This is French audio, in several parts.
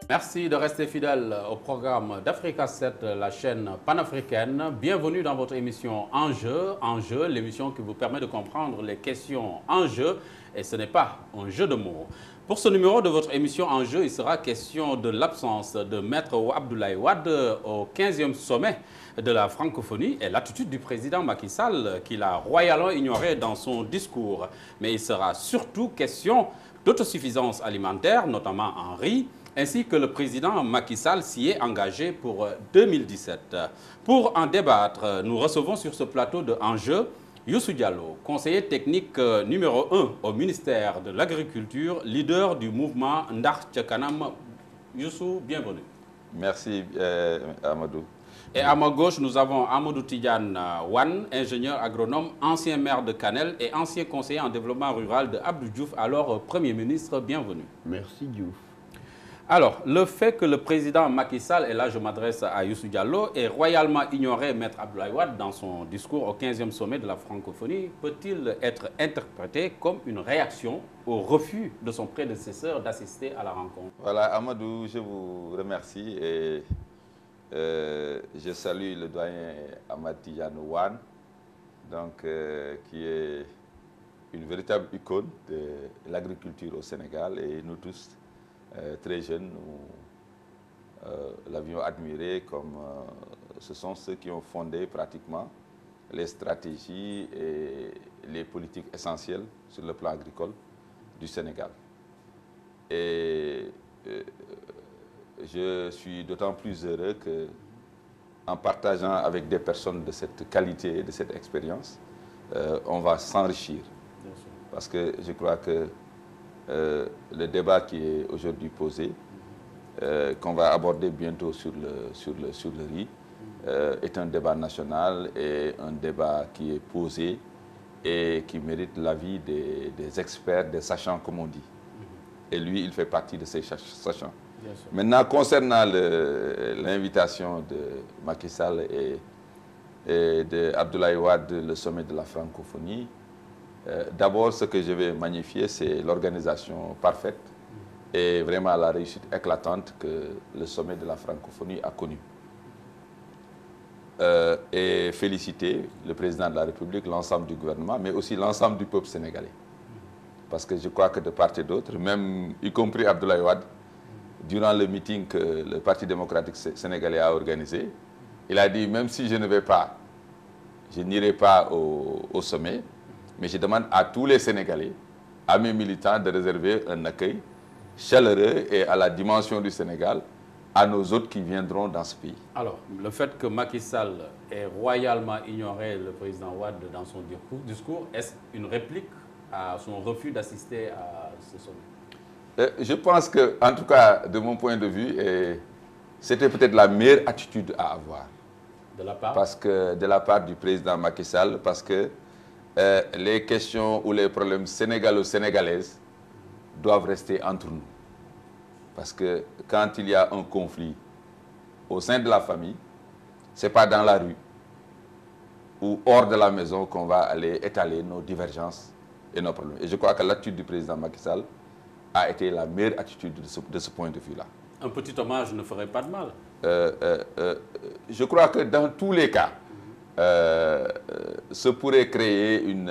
Merci de rester fidèle au programme d'Africa 7, la chaîne panafricaine. Bienvenue dans votre émission Enjeu, l'émission qui vous permet de comprendre les questions en jeu. Et ce n'est pas un jeu de mots. Pour ce numéro de votre émission Enjeu, il sera question de l'absence de Maître Abdoulaye Wade au 15e sommet de la francophonie et l'attitude du président Macky Sall qu'il a royalement ignoré dans son discours. Mais il sera surtout question d'autosuffisance alimentaire, notamment en riz, ainsi que le président Macky Sall s'y est engagé pour 2017. Pour en débattre, nous recevons sur ce plateau de Enjeu Youssou Diallo, conseiller technique numéro 1 au ministère de l'Agriculture, leader du mouvement Ndar Tchakanam. Youssou, bienvenue. Merci Amadou. Et à ma gauche, nous avons Amadou Tidiane Wan, ingénieur agronome, ancien maire de Kanel et ancien conseiller en développement rural de Abdou Diouf, alors Premier ministre. Bienvenue. Merci Diouf. Alors, le fait que le président Macky Sall, et là je m'adresse à Youssou Diallo, ait royalement ignoré Maître Abdoulaye Wade dans son discours au 15e sommet de la francophonie, peut-il être interprété comme une réaction au refus de son prédécesseur d'assister à la rencontre? Voilà, Amadou, je vous remercie et je salue le doyen Amadou Tidiane Wan, donc, qui est une véritable icône de l'agriculture au Sénégal, et nous tous, très jeunes, nous l'avions admiré comme ce sont ceux qui ont fondé pratiquement les stratégies et les politiques essentielles sur le plan agricole du Sénégal. Et je suis d'autant plus heureux que, en partageant avec des personnes de cette qualité et de cette expérience, on va s'enrichir. Parce que je crois que le débat qui est aujourd'hui posé, qu'on va aborder bientôt sur le riz, est un débat national et un débat qui est posé et qui mérite l'avis des experts, des sachants, comme on dit. Et lui, il fait partie de ces sachants. Maintenant, concernant l'invitation de Macky Sall et de Abdoulaye Wade, le sommet de la francophonie, d'abord, ce que je vais magnifier, c'est l'organisation parfaite et vraiment la réussite éclatante que le sommet de la francophonie a connue. Et féliciter le président de la République, l'ensemble du gouvernement, mais aussi l'ensemble du peuple sénégalais. Parce que je crois que de part et d'autre, même y compris Abdoulaye Wade, durant le meeting que le Parti démocratique sénégalais a organisé, il a dit, même si je ne vais pas, je n'irai pas au sommet, mais je demande à tous les Sénégalais, à mes militants, de réserver un accueil chaleureux et à la dimension du Sénégal à nos hôtes qui viendront dans ce pays. Alors, le fait que Macky Sall ait royalement ignoré le président Wade dans son discours, est-ce une réplique à son refus d'assister à ce sommet? Je pense que, en tout cas, de mon point de vue, c'était peut-être la meilleure attitude à avoir. De la part? Parce que, de la part du président Macky Sall, parce que les questions ou les problèmes sénégalo-sénégalaises doivent rester entre nous. Parce que quand il y a un conflit au sein de la famille, ce n'est pas dans la rue ou hors de la maison qu'on va aller étaler nos divergences et nos problèmes. Et je crois que l'attitude du président Macky Sall a été la meilleure attitude de ce point de vue-là. Un petit hommage ne ferait pas de mal. Je crois que dans tous les cas, ce pourrait créer une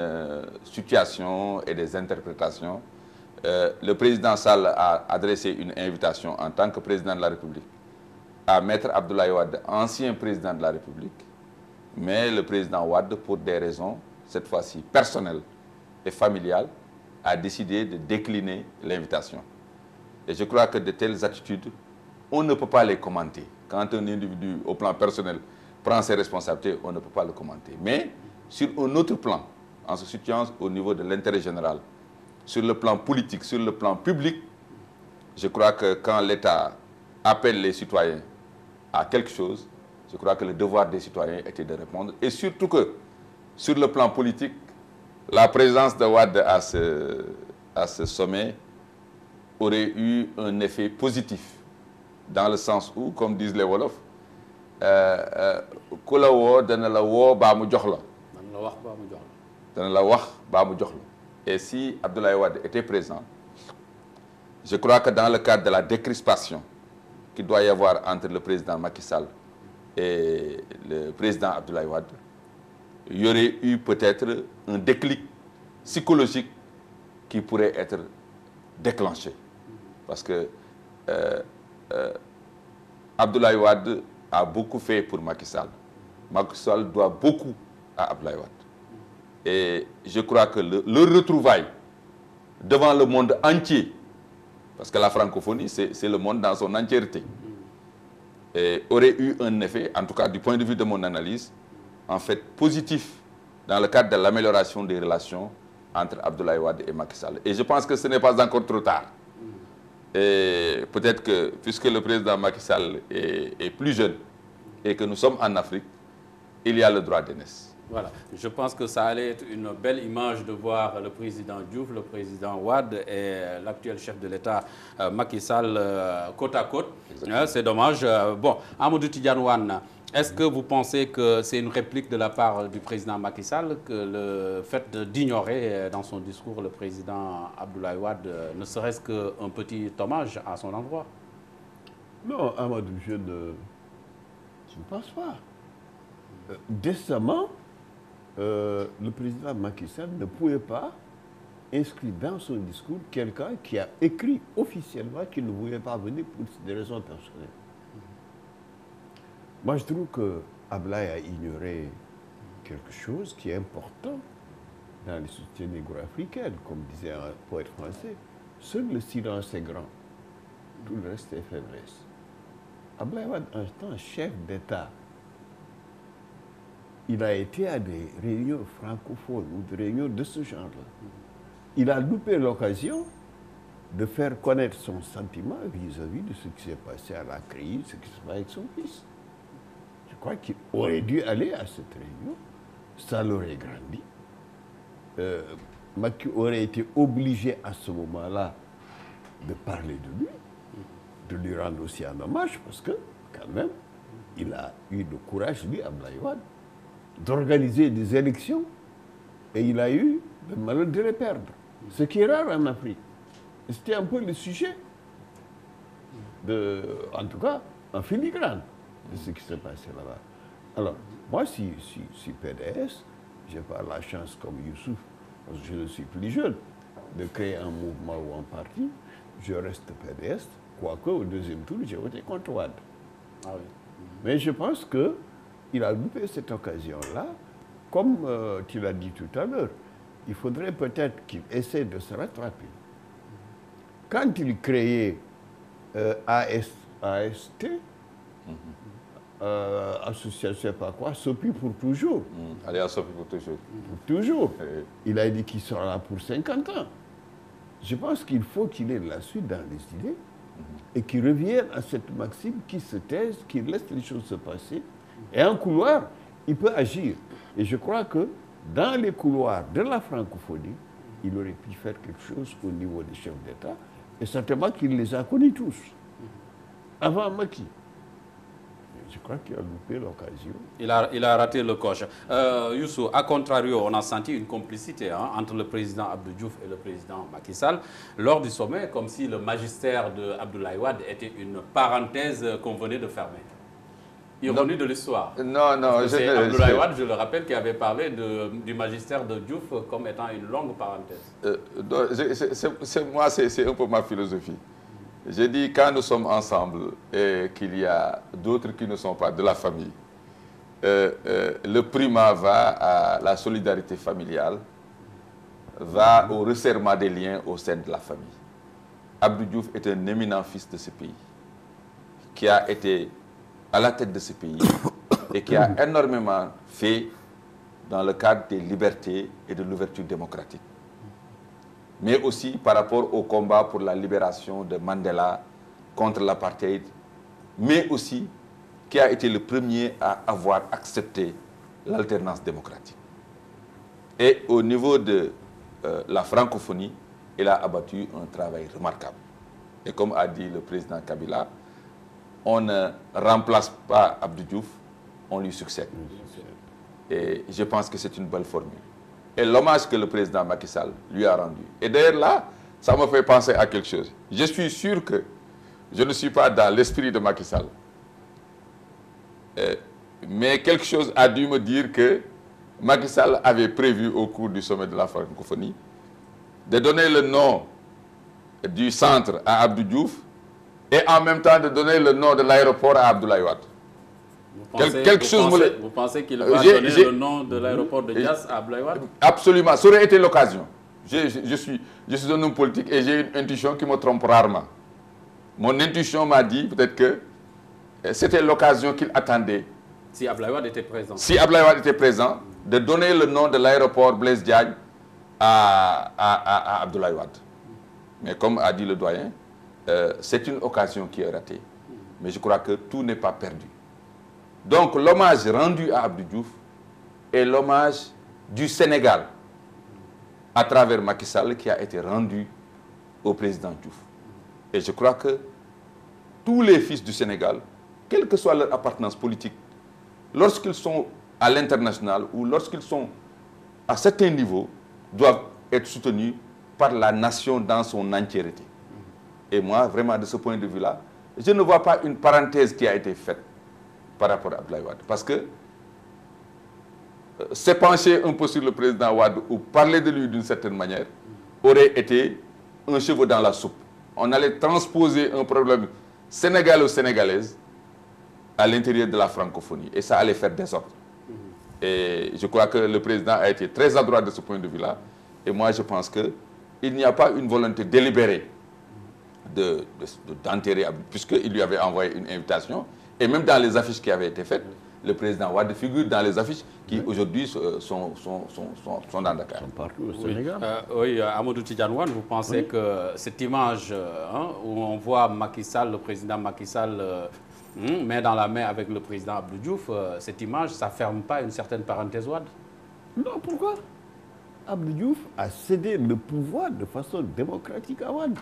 situation et des interprétations. Le président Sall a adressé une invitation en tant que président de la République à Maître Abdoulaye Wade, ancien président de la République, mais le président Wade, pour des raisons, cette fois-ci personnelles et familiales, a décidé de décliner l'invitation. Et je crois que de telles attitudes, on ne peut pas les commenter. Quand un individu, au plan personnel, prend ses responsabilités, on ne peut pas le commenter. Mais sur un autre plan, en se situant au niveau de l'intérêt général, sur le plan politique, sur le plan public, je crois que quand l'État appelle les citoyens à quelque chose, je crois que le devoir des citoyens était de répondre. Et surtout que, sur le plan politique, la présence de Wade à ce sommet aurait eu un effet positif, dans le sens où, comme disent les Wolofs, ku la woo dana la woo baa mu jox la. dana la wax baa mu jox la. dana la wax baa mu jox la. Et si Abdoulaye Wade était présent, je crois que dans le cadre de la décrispation qu'il doit y avoir entre le président Macky Sall et le président Abdoulaye Wade, il y aurait eu peut-être un déclic psychologique qui pourrait être déclenché. Parce que Abdoulaye Wade a beaucoup fait pour Macky Sall. Macky Sall doit beaucoup à Abdoulaye Wade. Et je crois que le retrouvaille devant le monde entier, parce que la francophonie, c'est le monde dans son entièreté, et aurait eu un effet, en tout cas du point de vue de mon analyse, en fait positif dans le cadre de l'amélioration des relations entre Abdoulaye Wade et Macky Sall. Et je pense que ce n'est pas encore trop tard. Et peut-être que, puisque le président Macky Sall est plus jeune et que nous sommes en Afrique, il y a le droit d'aînesse. Voilà, je pense que ça allait être une belle image de voir le président Diouf, le président Wade et l'actuel chef de l'État Macky Sall côte à côte. C'est dommage. Bon, Amadou Tidiane Wane, est-ce que vous pensez que c'est une réplique de la part du président Macky Sall que le fait d'ignorer dans son discours le président Abdoulaye Wade ne serait-ce qu'un petit hommage à son endroit? Non, Amadou, je ne pense pas. Décemment, le président Macky Sall ne pouvait pas inscrire dans son discours quelqu'un qui a écrit officiellement qu'il ne voulait pas venir pour des raisons personnelles. Moi, je trouve que Abdoulaye a ignoré quelque chose qui est important dans les sociétés négro-africaines, comme disait un poète français. Seul le silence est grand, tout le reste est faiblesse. Abdoulaye Wade, en tant que chef d'État, il a été à des réunions francophones ou des réunions de ce genre-là. Il a loupé l'occasion de faire connaître son sentiment vis-à-vis de ce qui s'est passé à la CRI, ce qui se passe avec son fils. Je crois qu'il aurait dû aller à cette réunion, ça l'aurait grandi. Macky aurait été obligé à ce moment-là de parler de lui, de lui rendre aussi un hommage, parce que, quand même, il a eu le courage, lui, Abdoulaye Wade, d'organiser des élections et il a eu le malheur de les perdre. Ce qui est rare en Afrique. C'était un peu le sujet, en tout cas, en filigrane de ce qui s'est passé là-bas. Alors, moi, si PDS, je n'ai pas la chance comme Youssouf, parce que je ne suis plus jeune, de créer un mouvement ou un parti, je reste PDS, quoique au deuxième tour, j'ai voté contre Wade. Ah oui. Mais je pense que il a loupé cette occasion-là. Comme tu l'as dit tout à l'heure, il faudrait peut-être qu'il essaie de se rattraper. Quand il créait AST, association, je ne sais pas quoi, Sopi pour toujours. Allez à Sopi pour toujours. Pour toujours. Il a dit qu'il sera là pour 50 ans. Je pense qu'il faut qu'il ait la suite dans les idées et qu'il revienne à cette maxime qui se taise, qui laisse les choses se passer. Et en couloir, il peut agir. Et je crois que dans les couloirs de la francophonie, il aurait pu faire quelque chose au niveau des chefs d'État. Et certainement qu'il les a connus tous. Avant Macky. Je crois qu'il a loupé l'occasion. Il a raté le coche. Youssou, à contrario, on a senti une complicité entre le président Abdou Diouf et le président Macky Sall lors du sommet, comme si le magistère d'Abdoulaye Wade était une parenthèse qu'on venait de fermer. Ironie de l'histoire. Non, non. C'est Abdoulaye Wade, je le rappelle, qui avait parlé du magistère de Diouf comme étant une longue parenthèse. C'est un peu ma philosophie. J'ai dit, quand nous sommes ensemble et qu'il y a d'autres qui ne sont pas de la famille, le primat va à la solidarité familiale, va au resserrement des liens au sein de la famille. Abdou Diouf est un éminent fils de ce pays, qui a été à la tête de ce pays et qui a énormément fait dans le cadre des libertés et de l'ouverture démocratique. Mais aussi par rapport au combat pour la libération de Mandela contre l'apartheid, mais aussi qui a été le premier à avoir accepté l'alternance démocratique. Et au niveau de la francophonie, il a abattu un travail remarquable. Et comme a dit le président Kabila, on ne remplace pas Abdou Diouf, on lui succède. Et je pense que c'est une belle formule. Et l'hommage que le président Macky Sall lui a rendu. Et d'ailleurs là, ça me fait penser à quelque chose. Je suis sûr que je ne suis pas dans l'esprit de Macky Sall. Mais quelque chose a dû me dire que Macky Sall avait prévu au cours du sommet de la francophonie de donner le nom du centre à Abdou Diouf et en même temps de donner le nom de l'aéroport à Abdoulaye Wade. Vous pensez qu'il va donner le nom de l'aéroport de Diass à Abdoulaye Wade? Absolument, ça aurait été l'occasion. Je suis un homme politique et j'ai une intuition qui me trompe rarement. Mon intuition m'a dit peut-être que c'était l'occasion qu'il attendait. Si Abdoulaye Wade était présent. Si Abdoulaye Wade était présent, de donner le nom de l'aéroport Blaise Diagne à Abdoulaye Wade. Mais comme a dit le doyen, c'est une occasion qui est ratée. Mais je crois que tout n'est pas perdu. Donc l'hommage rendu à Abdou Diouf est l'hommage du Sénégal à travers Macky Sall qui a été rendu au président Diouf. Et je crois que tous les fils du Sénégal, quelle que soit leur appartenance politique, lorsqu'ils sont à l'international ou lorsqu'ils sont à certains niveaux, doivent être soutenus par la nation dans son entièreté. Et moi, vraiment, de ce point de vue-là, je ne vois pas une parenthèse qui a été faite par rapport à Abdoulaye Wade. Parce que s'épancher un peu sur le président Wade ou parler de lui d'une certaine manière aurait été un cheveu dans la soupe. On allait transposer un problème sénégalo-sénégalaise à l'intérieur de la francophonie. Et ça allait faire désordre. Et je crois que le président a été très adroit de ce point de vue-là. Et moi, je pense qu'il n'y a pas une volonté délibérée d'enterrer Abdou, puisqu'il lui avait envoyé une invitation. Et même dans les affiches qui avaient été faites, le président Wade figure dans les affiches qui aujourd'hui sont dans Dakar. Sont partout au Sénégal. Oui, Amadou Tidjanouane, vous pensez que cette image où on voit Macky Sall, le président Macky Sall, main dans la main avec le président Abdou Diouf, cette image, ça ne ferme pas une certaine parenthèse Wade? Non, pourquoi? Abdou Diouf a cédé le pouvoir de façon démocratique à Wade.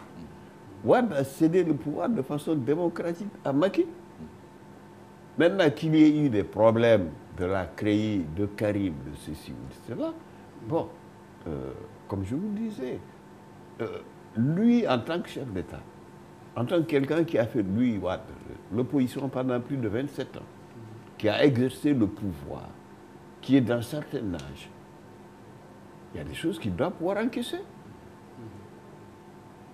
Wade a cédé le pouvoir de façon démocratique à Macky. Maintenant qu'il y ait eu des problèmes de la CREI, de Karim, de ceci ou de cela, bon, comme je vous le disais, lui en tant que chef d'État, en tant que quelqu'un qui a fait, lui, Wade, l'opposition pendant plus de 27 ans, qui a exercé le pouvoir, qui est d'un certain âge, il y a des choses qu'il doit pouvoir encaisser.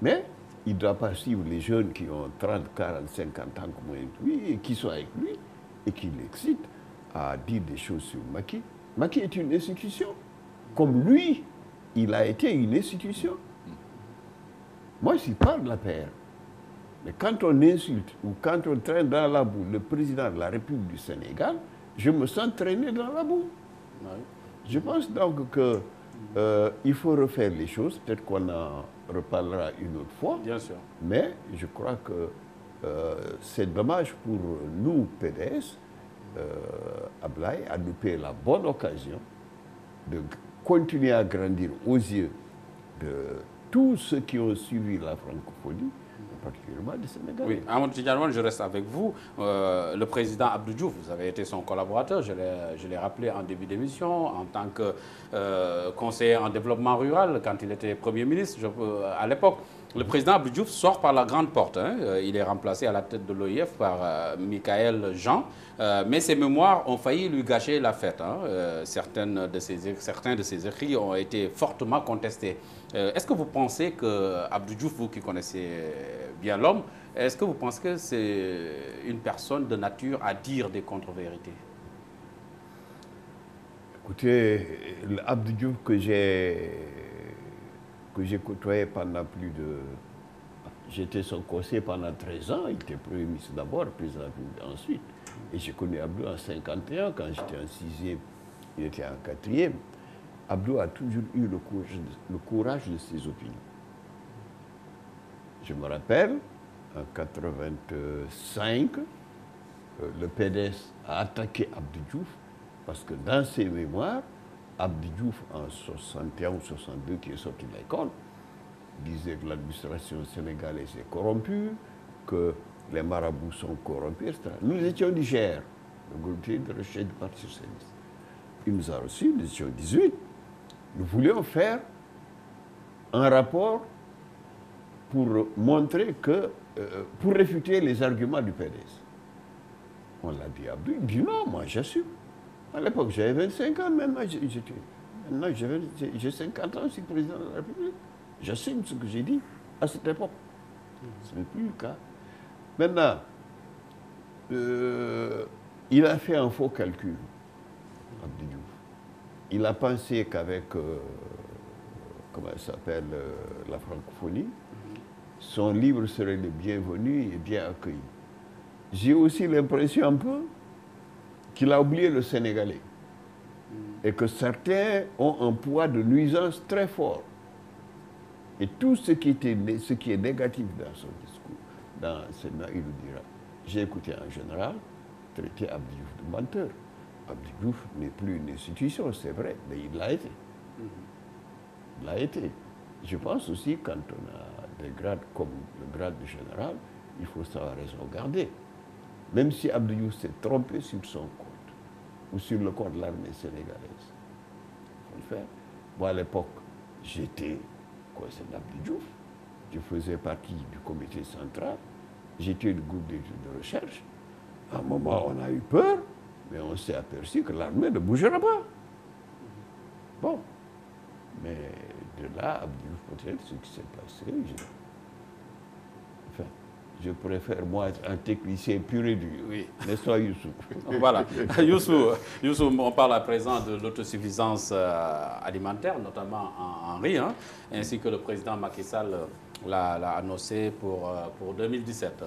Mais il ne doit pas suivre les jeunes qui ont 30, 40, 50 ans comme lui, et qui sont avec lui, et qui l'excitent à dire des choses sur Macky. Macky est une institution. Comme lui, il a été une institution. Moi, je ne suis pas de la paire. Mais quand on insulte ou quand on traîne dans la boue le président de la République du Sénégal, je me sens traîner dans la boue. Oui. Je pense donc qu'il faut refaire les choses. Peut-être qu'on en reparlera une autre fois. Bien sûr. Mais je crois que c'est dommage pour nous, PDS. Abdoulaye a loupé la bonne occasion de continuer à grandir aux yeux de tous ceux qui ont suivi la francophonie, particulièrement des Sénégalais. Oui, Amadou Tidjanouane, je reste avec vous. Le président Abdou Diouf, vous avez été son collaborateur, je l'ai rappelé en début d'émission, en tant que conseiller en développement rural, quand il était Premier ministre, à l'époque. Le président Abdou Diouf sort par la grande porte. Il est remplacé à la tête de l'OIF par Michael Jean. Mais ses mémoires ont failli lui gâcher la fête. Certains de ses écrits ont été fortement contestés. Est-ce que vous pensez que Abdou Diouf, vous qui connaissez bien l'homme, est-ce que vous pensez que c'est une personne de nature à dire des contre-vérités? Écoutez, Abdou Diouf que j'ai côtoyé pendant plus de... J'étais son conseiller pendant 13 ans. Il était Premier ministre d'abord, président de la République ensuite. Et j'ai connu Abdou en 51, quand j'étais en 6e, il était en 4e. Abdou a toujours eu le courage de ses opinions. Je me rappelle, en 85, le PDS a attaqué Abdou Diouf parce que dans ses mémoires, Abdou Diouf, en 61 ou 62, qui est sorti de l'école, disait que l'administration sénégalaise est corrompue, que les marabouts sont corrompus, etc. Nous étions Niger, le groupe de recherche du Parti socialiste. Il nous a reçus, nous étions 18. Nous voulions faire un rapport pour montrer que, pour réfuter les arguments du PDS. On l'a dit à Abdou, il dit non, moi j'assume. À l'époque, j'avais 25 ans, maintenant j'ai 50 ans, je suis président de la République. J'assume ce que j'ai dit à cette époque. Ce n'est plus le cas. Maintenant, il a fait un faux calcul, Abdou Diouf. Il a pensé qu'avec, comment elle s'appelle, la francophonie, son livre serait le bienvenu et bien accueilli. J'ai aussi l'impression un peu qu'il a oublié le Sénégalais et que certains ont un poids de nuisance très fort. Et tout ce qui est négatif dans son discours, dans il nous dira. J'ai écouté un général traiter Abdou Diouf de menteur. Abdou Diouf n'est plus une institution, c'est vrai, mais il l'a été. Il l'a été. Je pense aussi, quand on a des grades comme le grade de général, il faut savoir raison garder. Même si Abdou Diouf s'est trompé sur son compte, ou sur le compte de l'armée sénégalaise, il faut le faire. Moi, à l'époque, j'étais conseiller d'Abdou Diouf, je faisais partie du comité central, j'étais du groupe d'études de recherche. À un moment, on a eu peur, mais on s'est aperçu que l'armée ne bougera pas. Bon, mais de là, Abdou Diouf, peut-être ce qui s'est passé, je préfère, moi, être un technicien pur et dur. Oui. N'est-ce pas, Youssou? Voilà. Youssou, on parle à présent de l'autosuffisance alimentaire, notamment en riz, hein, ainsi que le président Macky Sall l'a annoncé pour 2017.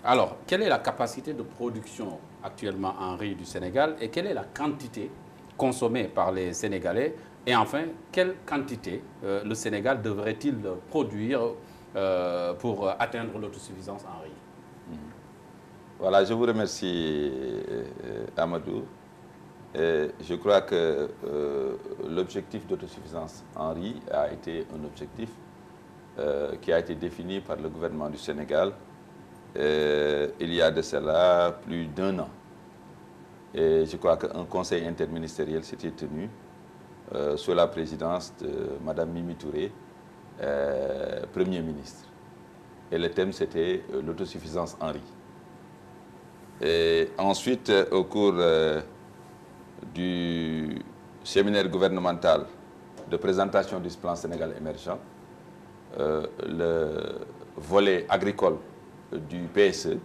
Alors, quelle est la capacité de production actuellement en riz du Sénégal et quelle est la quantité consommée par les Sénégalais? Et enfin, quelle quantité le Sénégal devrait-il produire pour atteindre l'autosuffisance en riz? Voilà, je vous remercie, Amadou. Je crois que l'objectif d'autosuffisance en riz a été un objectif qui a été défini par le gouvernement du Sénégal il y a de cela plus d'1 an. Et je crois qu'un conseil interministériel s'était tenu sous la présidence de Mme Mimi Touré, Premier ministre. Et le thème, c'était l'autosuffisance en riz. Et ensuite, au cours du séminaire gouvernemental de présentation du plan Sénégal émergent, le volet agricole du PSE,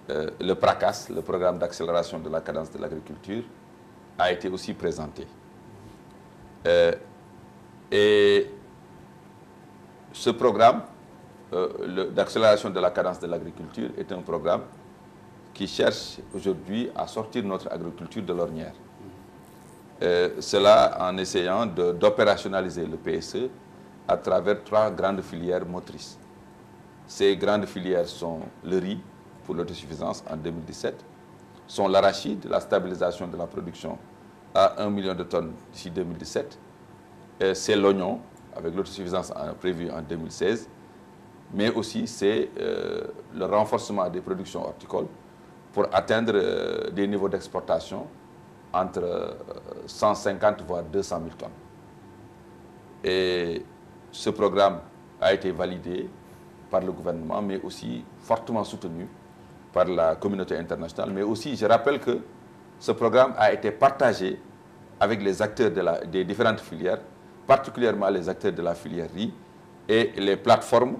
le PRACAS, le programme d'accélération de la cadence de l'agriculture, a été aussi présenté. Et ce programme d'accélération de la cadence de l'agriculture est un programme qui cherche aujourd'hui à sortir notre agriculture de l'ornière. Cela en essayant d'opérationnaliser le PSE à travers 3 grandes filières motrices. Ces grandes filières sont le riz pour l'autosuffisance en 2017, sont l'arachide, la stabilisation de la production à 1 million de tonnes d'ici 2017, c'est l'oignon avec l'autosuffisance prévue en 2016, mais aussi c'est le renforcement des productions horticoles pour atteindre des niveaux d'exportation entre 150 voire 200 000 tonnes. Et ce programme a été validé par le gouvernement, mais aussi fortement soutenu par la communauté internationale. Mais aussi, je rappelle que ce programme a été partagé avec les acteurs des différentes filières, particulièrement les acteurs de la filière riz et les plateformes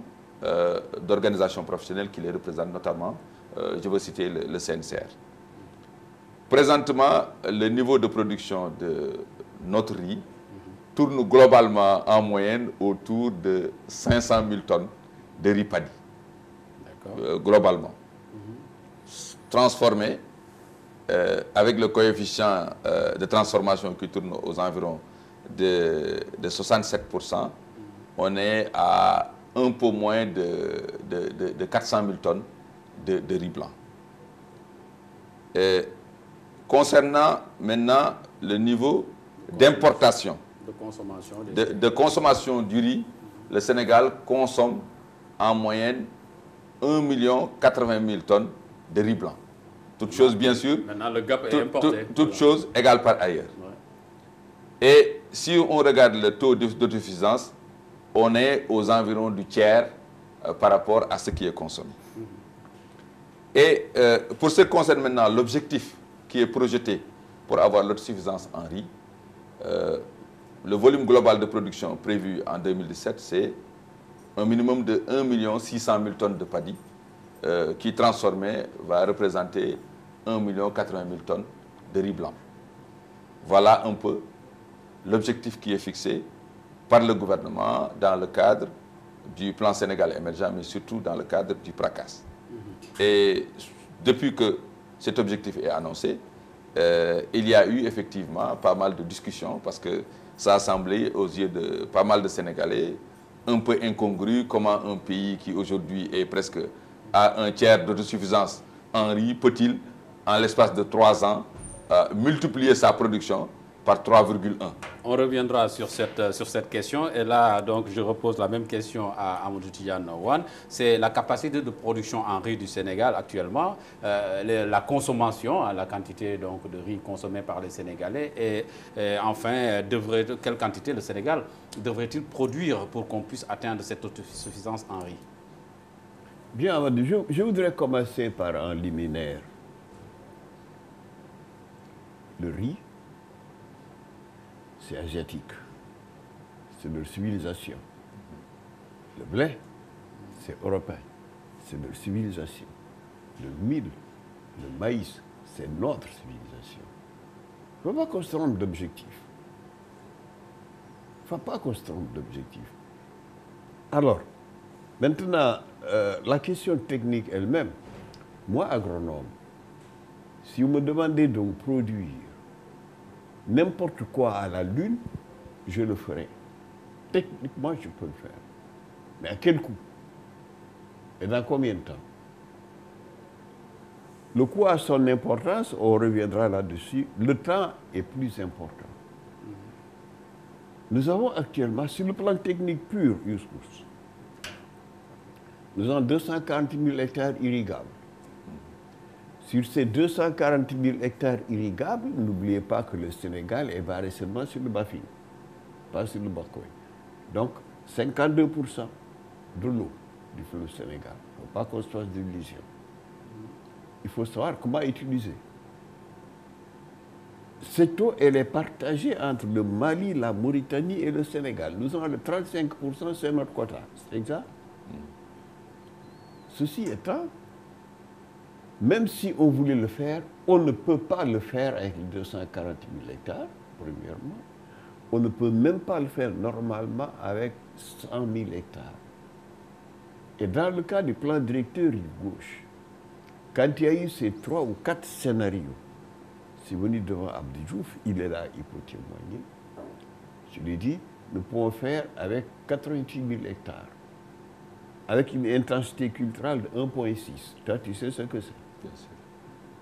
d'organisations professionnelles qui les représentent, notamment, je veux citer le CNCR. Présentement, le niveau de production de notre riz tourne globalement en moyenne autour de 500 000 tonnes de riz paddy, globalement. Transformé, avec le coefficient de transformation qui tourne aux environs de 67%, on est à un peu moins de 400 000 tonnes de riz blanc. Et concernant maintenant le niveau d'importation, de consommation du riz, le Sénégal consomme en moyenne 1 080 000 tonnes de riz blanc. Toute chose, bien sûr, maintenant, le gap est importé. Toute chose égale par ailleurs. Ouais. Et si on regarde le taux d'autosuffisance, on est aux environs du tiers par rapport à ce qui est consommé. Et pour ce qui concerne maintenant l'objectif qui est projeté pour avoir l'autosuffisance en riz, le volume global de production prévu en 2017, c'est un minimum de 1 600 000 tonnes de paddy, qui transformé va représenter 1 80 000 tonnes de riz blanc. Voilà un peu l'objectif qui est fixé par le gouvernement dans le cadre du plan Sénégal émergent, mais surtout dans le cadre du PRACAS. Et depuis que cet objectif est annoncé, il y a eu effectivement pas mal de discussions parce que ça a semblé aux yeux de pas mal de Sénégalais un peu incongru comment un pays qui aujourd'hui est presque à un tiers d'autosuffisance en riz peut-il, en l'espace de 3 ans, multiplier sa production par 3,1. On reviendra sur cette question. Et là, donc, je repose la même question à Amadou Tidiane Wane. C'est la capacité de production en riz du Sénégal actuellement, la consommation, la quantité donc, de riz consommé par les Sénégalais et enfin, quelle quantité le Sénégal devrait-il produire pour qu'on puisse atteindre cette autosuffisance en riz? Bien, Amadou, je voudrais commencer par un liminaire. Le riz, c'est asiatique, c'est leur civilisation. Le blé, c'est européen, c'est leur civilisation. Le mil, le maïs, c'est notre civilisation. Il ne faut pas qu'on se trompe d'objectif. Il ne faut pas qu'on se trompe d'objectif. Alors, maintenant, la question technique elle-même, moi, agronome, si vous me demandez de produire n'importe quoi à la Lune, je le ferai. Techniquement, je peux le faire. Mais à quel coût? Et dans combien de temps? Le coût a son importance, on reviendra là-dessus. Le temps est plus important. Nous avons actuellement, sur le plan technique pur, Youssouf, nous avons 240 000 hectares irrigables. Sur ces 240 000 hectares irrigables, n'oubliez pas que le Sénégal est barré seulement sur le Bafing, pas sur le Bakoy. Donc, 52% de l'eau du fleuve Sénégal. Il ne faut pas qu'on se fasse d'illusions. Il faut savoir comment utiliser. Cette eau, elle est partagée entre le Mali, la Mauritanie et le Sénégal. Nous avons le 35%, c'est notre quota. C'est exact. Ceci étant, même si on voulait le faire, on ne peut pas le faire avec 240 000 hectares, premièrement. On ne peut même pas le faire normalement avec 100 000 hectares. Et dans le cas du plan directeur rive gauche, quand il y a eu ces 3 ou 4 scénarios, c'est venu devant Abdou Diouf, il est là, il peut témoigner. Je lui ai dit, nous pouvons faire avec 88 000 hectares, avec une intensité culturelle de 1,6. Toi, tu sais ce que c'est? Bien sûr.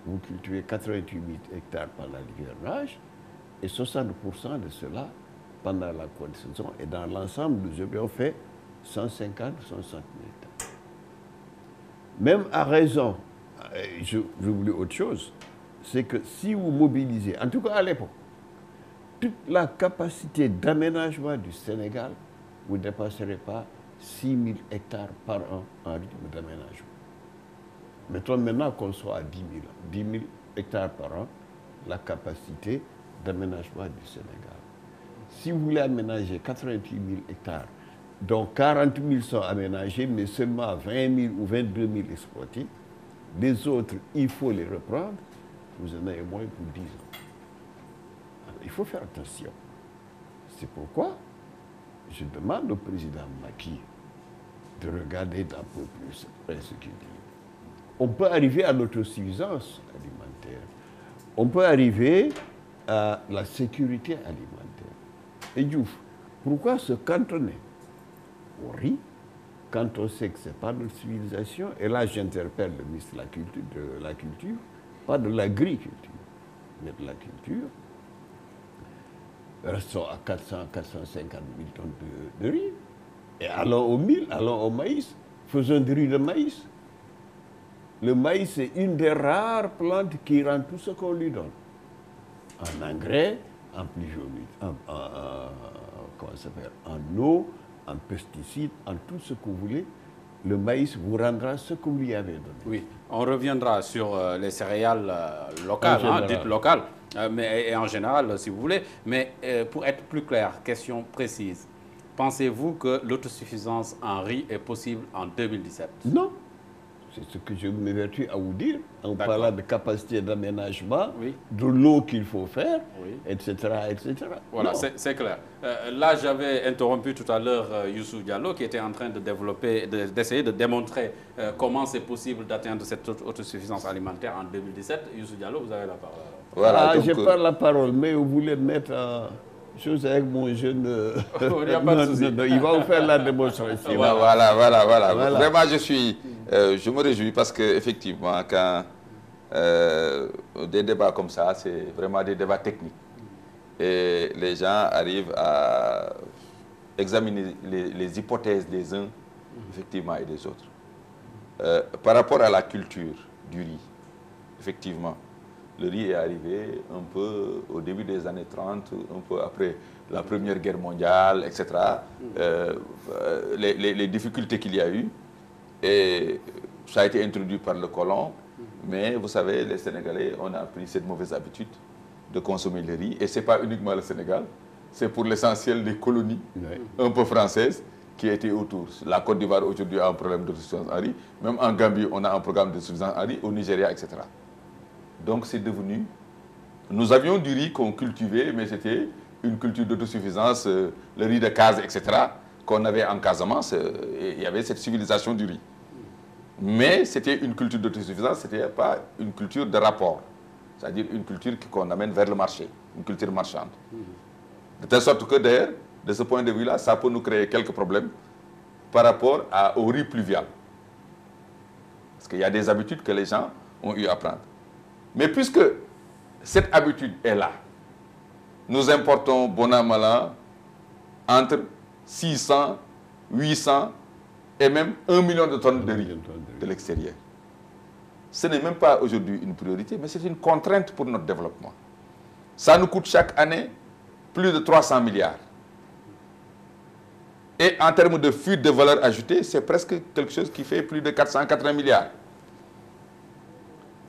Vous cultivez 88 000 hectares pendant l'hivernage et 60% de cela pendant la courte saison. Et dans l'ensemble, nous avions fait 150 ou 160 000 hectares. Même à raison, je voulais autre chose, c'est que si vous mobilisez, en tout cas à l'époque, toute la capacité d'aménagement du Sénégal, vous ne dépasserez pas 6 000 hectares par an en rythme d'aménagement. Mettons maintenant qu'on soit à 10 000 hectares par an, la capacité d'aménagement du Sénégal. Si vous voulez aménager 88 000 hectares, dont 40 000 sont aménagés, mais seulement 20 000 ou 22 000 exploités, les autres, il faut les reprendre, vous en avez moins pour 10 ans. Alors, il faut faire attention. C'est pourquoi je demande au président Macky de regarder d'un peu plus près ce qu'il dit. On peut arriver à l'autosuffisance alimentaire. On peut arriver à la sécurité alimentaire. Et Diouf, pourquoi se cantonner au riz quand on sait que ce n'est pas notre civilisation? Et là, j'interpelle le ministre de la Culture, pas de l'agriculture, mais de la culture. Restons à 450 000 tonnes de riz. Et allons au mil, allons au maïs. Faisons du riz de maïs. Le maïs, c'est une des rares plantes qui rend tout ce qu'on lui donne. En engrais, en pluviométrie, en eau, en pesticides, en tout ce que vous voulez. le maïs vous rendra ce que vous lui avez donné. Oui, on reviendra sur les céréales locales, dites locales, mais et en général, si vous voulez. Mais pour être plus clair, question précise. Pensez-vous que l'autosuffisance en riz est possible en 2017? Non. C'est ce que je m'évertue à vous dire, en parlant de capacité d'aménagement, de l'eau qu'il faut faire, etc., etc. Voilà, c'est clair. Là, j'avais interrompu tout à l'heure Youssou Diallo, qui était en train de développer, d'essayer de démontrer comment c'est possible d'atteindre cette autosuffisance alimentaire en 2017. Youssou Diallo, vous avez la parole. Voilà, je parle la parole, mais vous voulez mettre chose avec mon jeune... Il n'y a pas de souci. Il va vous faire la démonstration. Voilà. Vraiment, je me réjouis parce qu'effectivement, quand des débats comme ça, c'est vraiment des débats techniques. Et les gens arrivent à examiner les hypothèses des uns, effectivement, et des autres. Par rapport à la culture du riz, effectivement, le riz est arrivé un peu au début des années 30, un peu après la Première Guerre mondiale, etc. Les difficultés qu'il y a eu, et ça a été introduit par le colon, mais vous savez, les Sénégalais, on a pris cette mauvaise habitude de consommer le riz, et ce n'est pas uniquement le Sénégal, c'est pour l'essentiel des colonies un peu françaises qui étaient autour. La Côte d'Ivoire aujourd'hui a un problème d'autosuffisance en riz, même en Gambie, on a un programme de suffisance en riz, au Nigeria, etc. Donc c'est devenu... Nous avions du riz qu'on cultivait, mais c'était une culture d'autosuffisance, le riz de case, etc., qu'on avait en Casamance, et il y avait cette civilisation du riz. Mais c'était une culture d'autosuffisance, ce n'était pas une culture de rapport, c'est-à-dire une culture qu'on amène vers le marché, une culture marchande. De telle sorte que d'ailleurs, de ce point de vue-là, ça peut nous créer quelques problèmes par rapport au riz pluvial. Parce qu'il y a des habitudes que les gens ont eu à prendre. Mais puisque cette habitude est là, nous importons bon an mal an entre 600, 800 et même 1 million de tonnes de riz de l'extérieur. Ce n'est même pas aujourd'hui une priorité, mais c'est une contrainte pour notre développement. Ça nous coûte chaque année plus de 300 milliards. Et en termes de fuite de valeur ajoutée, c'est presque quelque chose qui fait plus de 480 milliards.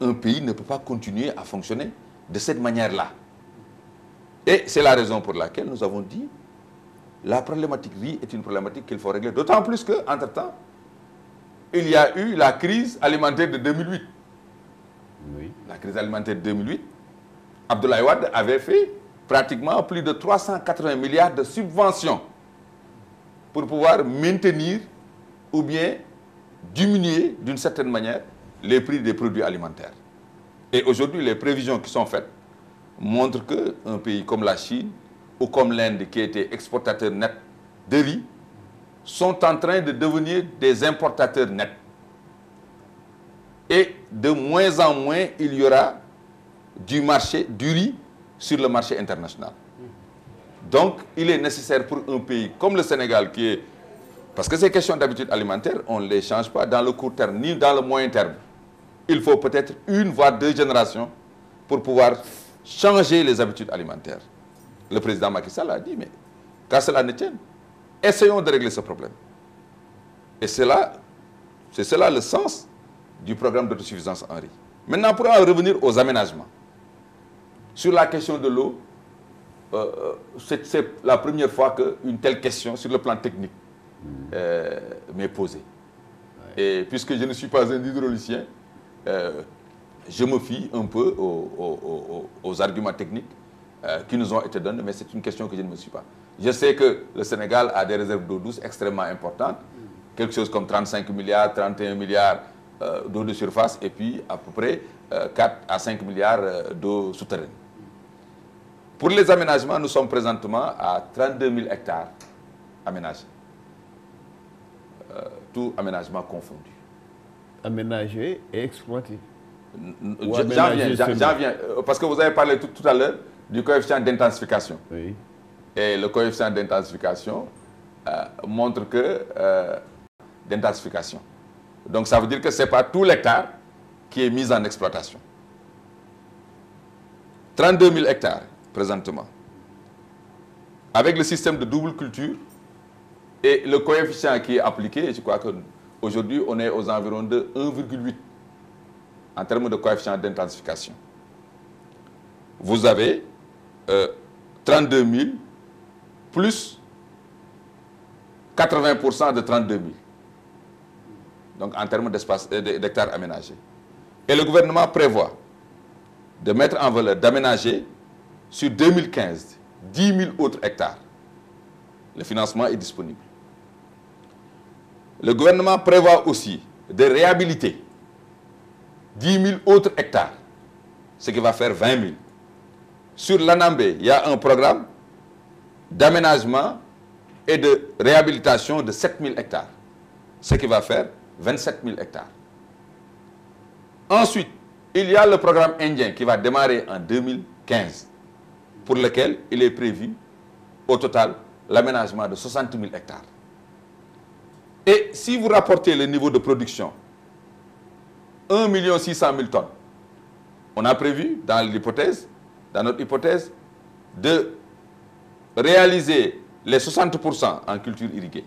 Un pays ne peut pas continuer à fonctionner de cette manière-là. Et c'est la raison pour laquelle nous avons dit la problématique riz est une problématique qu'il faut régler. D'autant plus qu'entre-temps, il y a eu la crise alimentaire de 2008. La crise alimentaire de 2008, Abdoulaye Wade avait fait pratiquement plus de 380 milliards de subventions pour pouvoir maintenir ou bien diminuer d'une certaine manière les prix des produits alimentaires. Et aujourd'hui, les prévisions qui sont faites montrent qu'un pays comme la Chine ou comme l'Inde, qui était exportateur net de riz, sont en train de devenir des importateurs nets. Et de moins en moins, il y aura du riz sur le marché international. Donc, il est nécessaire pour un pays comme le Sénégal, qui est... Parce que ces questions d'habitude alimentaire, on ne les change pas dans le court terme, ni dans le moyen terme. Il faut peut-être 1 voire 2 générations pour pouvoir changer les habitudes alimentaires. Le président Macky Sall a dit, mais qu'à cela ne tienne, essayons de régler ce problème. Et c'est cela le sens du programme d'autosuffisance en riz. Maintenant, pour en revenir aux aménagements. Sur la question de l'eau, c'est la première fois qu'une telle question sur le plan technique m'est posée. Et puisque je ne suis pas un hydraulicien, je me fie un peu aux arguments techniques qui nous ont été donnés, mais c'est une question que je ne me suis pas. Je sais que le Sénégal a des réserves d'eau douce extrêmement importantes, quelque chose comme 35 milliards, 31 milliards d'eau de surface, et puis à peu près 4 à 5 milliards d'eau souterraine. Pour les aménagements, nous sommes présentement à 32 000 hectares aménagés. Tout aménagement confondu. Aménagé et exploité. J'en viens, parce que vous avez parlé tout à l'heure du coefficient d'intensification. Oui. Et le coefficient d'intensification montre que d'intensification. Donc ça veut dire que ce n'est pas tout l'hectare qui est mis en exploitation. 32 000 hectares présentement. Avec le système de double culture et le coefficient qui est appliqué, je crois que Aujourd'hui, on est aux environs de 1,8 en termes de coefficient d'intensification. Vous avez 32 000 plus 80% de 32 000. Donc en termes d'hectares aménagés. Et le gouvernement prévoit de mettre en valeur, d'aménager sur 2015 10 000 autres hectares. Le financement est disponible. Le gouvernement prévoit aussi de réhabiliter 10 000 autres hectares, ce qui va faire 20 000. Sur l'Anambé, il y a un programme d'aménagement et de réhabilitation de 7 000 hectares, ce qui va faire 27 000 hectares. Ensuite, il y a le programme indien qui va démarrer en 2015, pour lequel il est prévu au total l'aménagement de 60 000 hectares. Et si vous rapportez le niveau de production, 1 600 000 tonnes, on a prévu dans notre hypothèse, de réaliser les 60% en culture irriguée.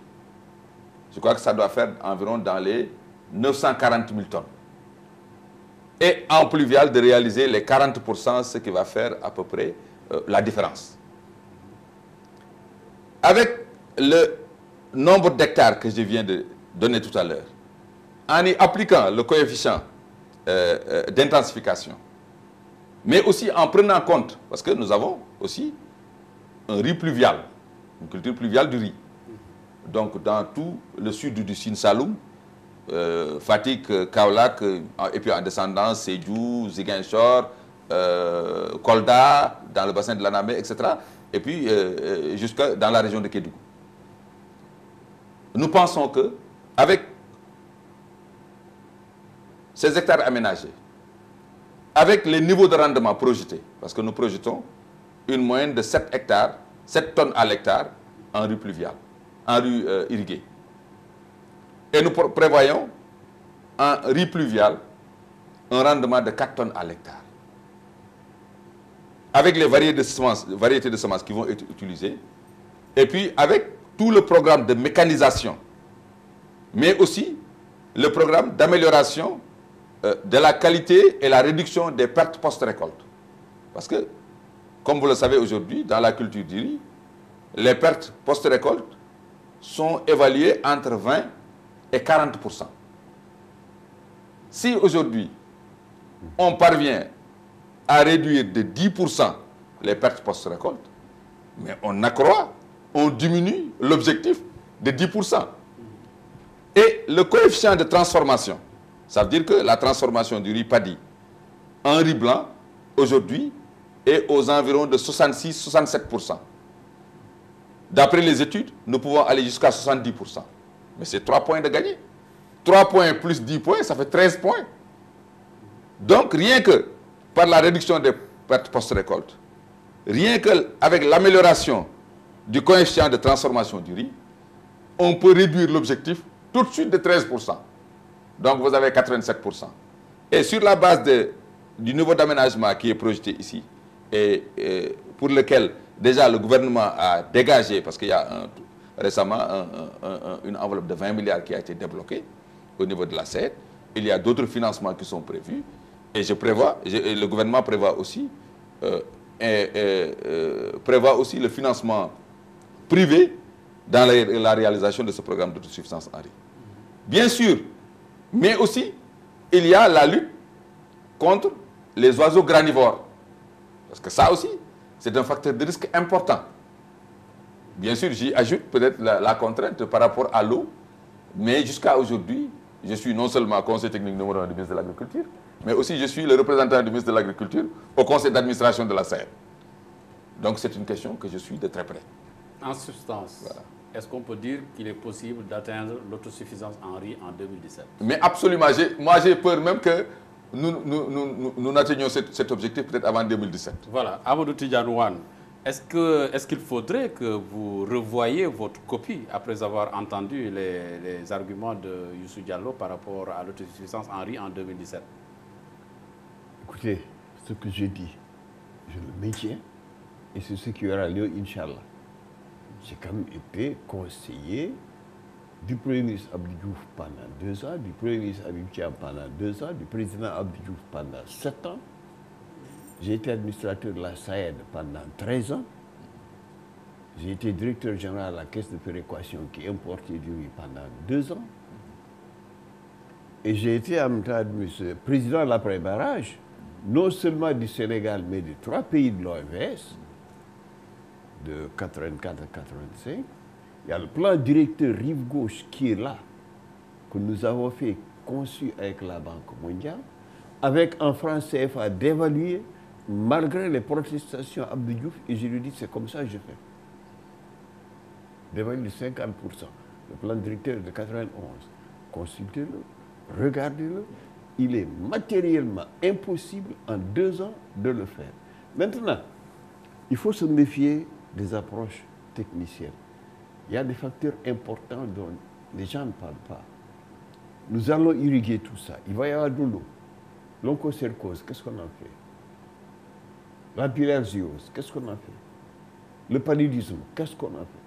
Je crois que ça doit faire environ dans les 940 000 tonnes. Et en pluvial, de réaliser les 40%, ce qui va faire à peu près la différence. Avec le nombre d'hectares que je viens de donner tout à l'heure, en y appliquant le coefficient d'intensification, mais aussi en prenant compte, parce que nous avons aussi un riz pluvial, une culture pluviale du riz. Donc dans tout le sud du Sine Saloum, Fatick, Kaolack, et puis en descendant, Sédhiou, Ziguinchor, Kolda, dans le bassin de l'Anambé, etc. Et puis jusqu'à dans la région de Kédougou. Nous pensons que avec ces hectares aménagés, avec les niveaux de rendement projetés, parce que nous projetons une moyenne de 7 hectares, 7 tonnes à l'hectare en riz pluvial, en riz irrigué. Et nous prévoyons en riz pluvial un rendement de 4 tonnes à l'hectare. Avec les variétés de semences qui vont être utilisées, et puis avec tout le programme de mécanisation, mais aussi le programme d'amélioration de la qualité et la réduction des pertes post-récolte. Parce que, comme vous le savez aujourd'hui, dans la culture du riz, les pertes post-récolte sont évaluées entre 20 et 40%. Si aujourd'hui, on parvient à réduire de 10% les pertes post-récolte, mais on accroît, on diminue l'objectif de 10%. Et le coefficient de transformation, ça veut dire que la transformation du riz paddy en riz blanc, aujourd'hui, est aux environs de 66-67%. D'après les études, nous pouvons aller jusqu'à 70%. Mais c'est 3 points de gagner. 3 points plus 10 points, ça fait 13 points. Donc, rien que par la réduction des pertes post-récolte, rien qu'avec l'amélioration du coefficient de transformation du riz, on peut réduire l'objectif tout de suite de 13%. Donc, vous avez 87%. Et sur la base du niveau d'aménagement qui est projeté ici, et pour lequel déjà le gouvernement a dégagé, parce qu'il y a récemment une enveloppe de 20 milliards qui a été débloquée au niveau de la SED, il y a d'autres financements qui sont prévus, et le gouvernement prévoit aussi le financement privé dans la réalisation de ce programme d'autosuffisance en riz. Bien sûr, mais aussi, il y a la lutte contre les oiseaux granivores. Parce que ça aussi, c'est un facteur de risque important. Bien sûr, j'y ajoute peut-être la contrainte par rapport à l'eau, mais jusqu'à aujourd'hui, je suis non seulement conseiller technique numéro 1 du ministre de l'Agriculture, mais aussi je suis le représentant du ministre de l'Agriculture au conseil d'administration de la SAED. Donc c'est une question que je suis de très près. En substance, voilà. Est-ce qu'on peut dire qu'il est possible d'atteindre l'autosuffisance en riz en 2017? Mais absolument. Moi, j'ai peur même que nous n'atteignions cet objectif peut-être avant 2017. Voilà. Amadou Tidiane Wane, est-ce qu'il faudrait que vous revoyiez votre copie après avoir entendu les arguments de Youssou Diallo par rapport à l'autosuffisance en riz en 2017? Écoutez, ce que j'ai dit, je le maintiens et c'est ce qui aura lieu, Inch'Allah. J'ai quand même été conseiller du Premier ministre Abdou Diouf pendant 2 ans, du Premier ministre Habib Thiam pendant 2 ans, du président Abdou Diouf pendant 7 ans. J'ai été administrateur de la SAED pendant 13 ans. J'ai été directeur général à la Caisse de péréquation qui importait du riz pendant 2 ans. Et j'ai été en même temps président de l'après-barrage, non seulement du Sénégal, mais de 3 pays de l'OMS, de 84 à 85. Il y a le plan directeur rive gauche qui est là, que nous avons fait, conçu avec la Banque mondiale, avec un franc CFA dévalué, malgré les protestations Abdou Diouf, et je lui dis c'est comme ça que je fais. Dévalué de 50%. Le plan directeur de 91. Consultez-le, regardez-le. Il est matériellement impossible en 2 ans de le faire. Maintenant, il faut se méfier des approches techniciennes. Il y a des facteurs importants dont les gens ne parlent pas. Nous allons irriguer tout ça. Il va y avoir de l'eau. L'onchocercose, qu'est-ce qu'on en fait? La bilharziose, qu'est-ce qu'on en fait? Le paludisme, qu'est-ce qu'on en fait?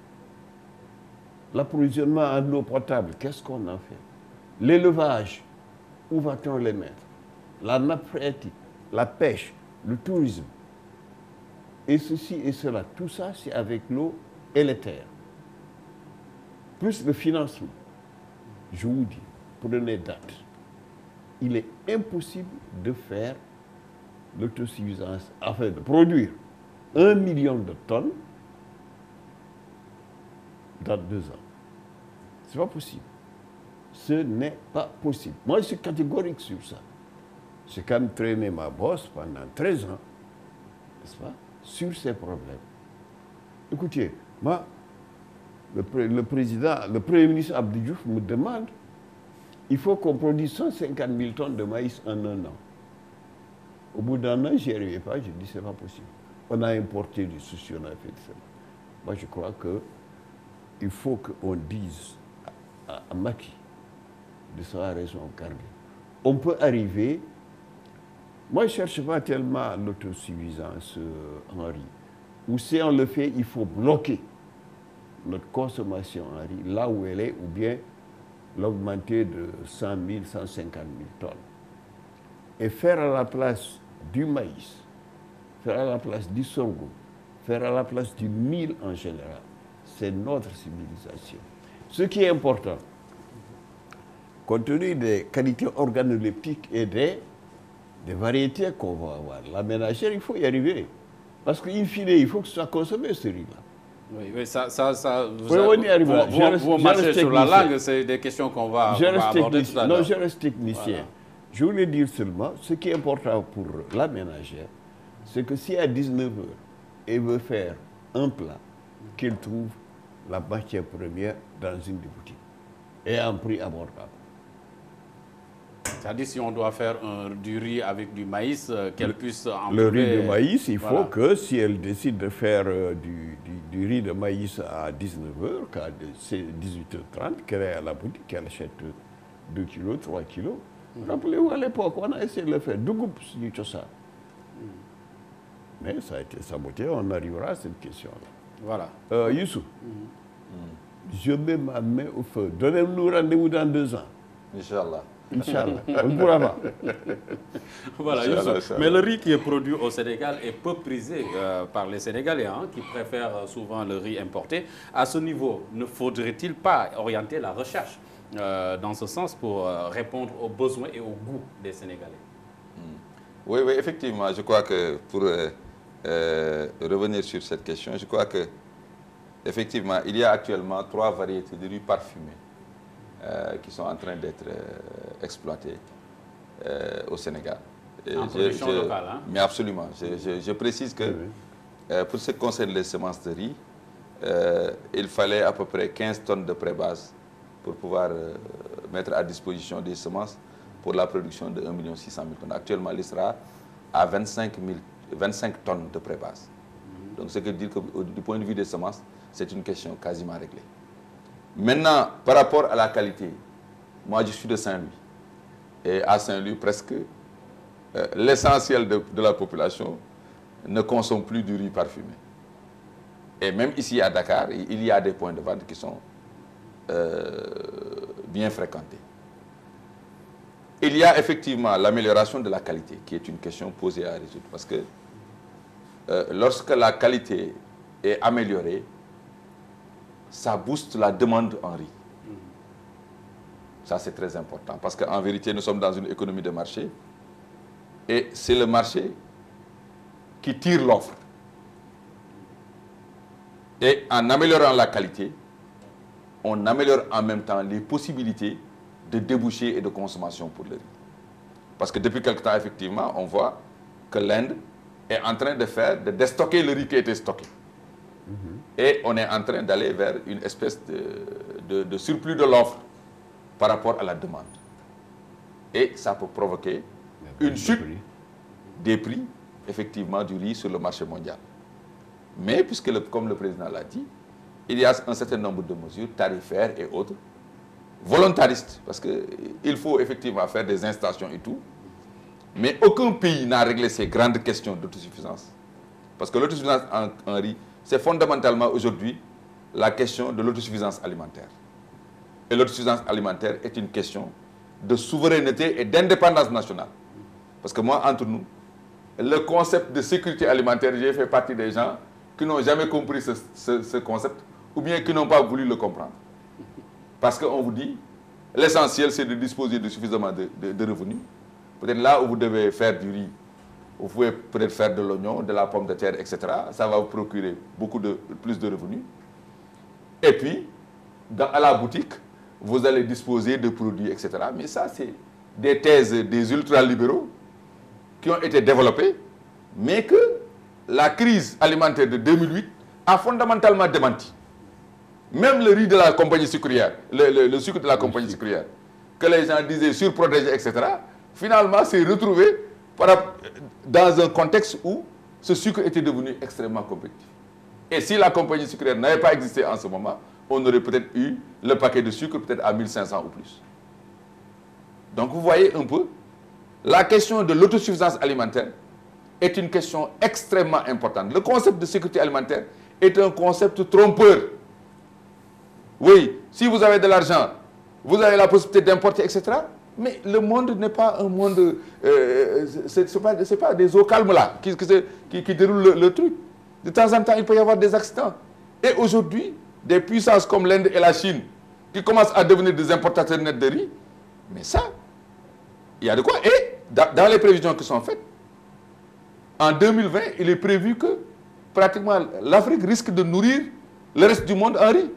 L'approvisionnement en eau potable, qu'est-ce qu'on en fait? L'élevage, où va-t-on les mettre? La nappe phréatique, la pêche, le tourisme. Et ceci et cela, tout ça, c'est avec l'eau et les terres. Plus le financement. Je vous dis, prenez date. Il est impossible de faire l'autosuffisance, afin de produire 1 million de tonnes dans 2 ans. Ce n'est pas possible. Ce n'est pas possible. Moi, je suis catégorique sur ça. J'ai quand même traîné ma bosse pendant 13 ans, n'est-ce pas, sur ces problèmes. Écoutez, moi, le Premier ministre Abdou Diouf me demande, il faut qu'on produise 150 000 tonnes de maïs en 1 an. Au bout d'1 an, je n'y arrivais pas, je dis, c'est pas possible. On a importé du souci, on a fait ça. Moi, je crois qu'il faut qu'on dise à Macky de sa raison garder. On peut arriver. Moi, je ne cherche pas tellement l'autosuffisance en riz. Ou si on le fait, il faut bloquer notre consommation en riz là où elle est, ou bien l'augmenter de 100 000, 150 000 tonnes. Et faire à la place du maïs, faire à la place du sorgho, faire à la place du mil en général. C'est notre civilisation. Ce qui est important, compte tenu des qualités organoleptiques et des variétés qu'on va avoir, la ménagère, il faut y arriver. Parce qu'in fine, il faut que ce soit consommé, ce riz-là. Oui, ça vous marchez sur la langue, c'est des questions qu'on va aborder tout à l'heure. Non, je reste technicien. Voilà. Je voulais dire seulement, ce qui est important pour la ménagère, c'est que si à 19h, elle veut faire un plat, qu'elle trouve la matière première dans une des boutiques et à un prix abordable. C'est-à-dire si on doit faire du riz avec du maïs, qu'elle puisse en Le riz de maïs, il faut que si elle décide de faire du riz de maïs à 19h, qu'à 18h30, qu'elle est à la boutique, qu'elle achète 2 kilos, 3 kilos. Rappelez-vous, à l'époque, on a essayé de le faire. Dougoub, du Tchossa. Mais ça a été saboté, on arrivera à cette question-là. Voilà. Youssou, je mets ma main au feu. Donnez-nous rendez-vous dans 2 ans. Inch'Allah. Inch'Allah. On ne pourra pas. Voilà, Youssou. Mais le riz qui est produit au Sénégal est peu prisé par les Sénégalais, qui préfèrent souvent le riz importé. À ce niveau, ne faudrait-il pas orienter la recherche dans ce sens pour répondre aux besoins et aux goûts des Sénégalais? Oui, effectivement. Je crois que pour revenir sur cette question, je crois que effectivement, il y a actuellement 3 variétés de riz parfumé qui sont en train d'être exploitées au Sénégal. En production locale, hein? Mais absolument. Je précise que pour ce qui concerne les semences de riz, il fallait à peu près 15 tonnes de pré-base pour pouvoir mettre à disposition des semences pour la production de 1 600 000 tonnes. Actuellement, l'ISRA a 25 tonnes de pré-base. Donc, ce qui veut dire que du point de vue des semences, c'est une question quasiment réglée. Maintenant, par rapport à la qualité, moi, je suis de Saint-Louis. Et à Saint-Louis, presque l'essentiel de la population ne consomme plus du riz parfumé. Et même ici à Dakar, il y a des points de vente qui sont bien fréquentée. Il y a effectivement l'amélioration de la qualité, qui est une question posée à résoudre. Parce que lorsque la qualité est améliorée, ça booste la demande en riz. Ça, c'est très important. Parce qu'en vérité, nous sommes dans une économie de marché. Et c'est le marché qui tire l'offre. Et en améliorant la qualité, on améliore en même temps les possibilités de débouchés et de consommation pour le riz. Parce que depuis quelque temps, effectivement, on voit que l'Inde est en train de déstocker le riz qui était stocké. Et on est en train d'aller vers une espèce de surplus de l'offre par rapport à la demande. Et ça peut provoquer une chute des prix, effectivement, du riz sur le marché mondial. Mais, puisque, comme le président l'a dit, il y a un certain nombre de mesures tarifaires et autres, volontaristes, parce qu'il faut effectivement faire des installations et tout, mais aucun pays n'a réglé ces grandes questions d'autosuffisance. Parce que l'autosuffisance en riz, c'est fondamentalement aujourd'hui la question de l'autosuffisance alimentaire. Et l'autosuffisance alimentaire est une question de souveraineté et d'indépendance nationale. Parce que moi, entre nous, le concept de sécurité alimentaire, j'ai fait partie des gens qui n'ont jamais compris ce concept, ou bien qui n'ont pas voulu le comprendre. Parce qu'on vous dit, l'essentiel, c'est de disposer de suffisamment de revenus. Peut-être là où vous devez faire du riz, vous pouvez peut-être faire de l'oignon, de la pomme de terre, etc. Ça va vous procurer plus de revenus. Et puis, à la boutique, vous allez disposer de produits, etc. Mais ça, c'est des thèses des ultralibéraux qui ont été développées, mais que la crise alimentaire de 2008 a fondamentalement démenti. Même le riz de la compagnie sucrière, le sucre de la compagnie sucrière, que les gens disaient surprotégé, etc., finalement, s'est retrouvé dans un contexte où ce sucre était devenu extrêmement compétitif. Et si la compagnie sucrière n'avait pas existé en ce moment, on aurait peut-être eu le paquet de sucre peut-être à 1500 ou plus. Donc vous voyez un peu, la question de l'autosuffisance alimentaire est une question extrêmement importante. Le concept de sécurité alimentaire est un concept trompeur. Oui, si vous avez de l'argent, vous avez la possibilité d'importer, etc. Mais le monde n'est pas un monde... ce n'est pas des eaux calmes là qui déroulent le truc. De temps en temps, il peut y avoir des accidents. Et aujourd'hui, des puissances comme l'Inde et la Chine qui commencent à devenir des importateurs nets de riz, mais ça, il y a de quoi. Et dans les prévisions qui sont faites, en 2020, il est prévu que pratiquement l'Afrique risque de nourrir le reste du monde en riz.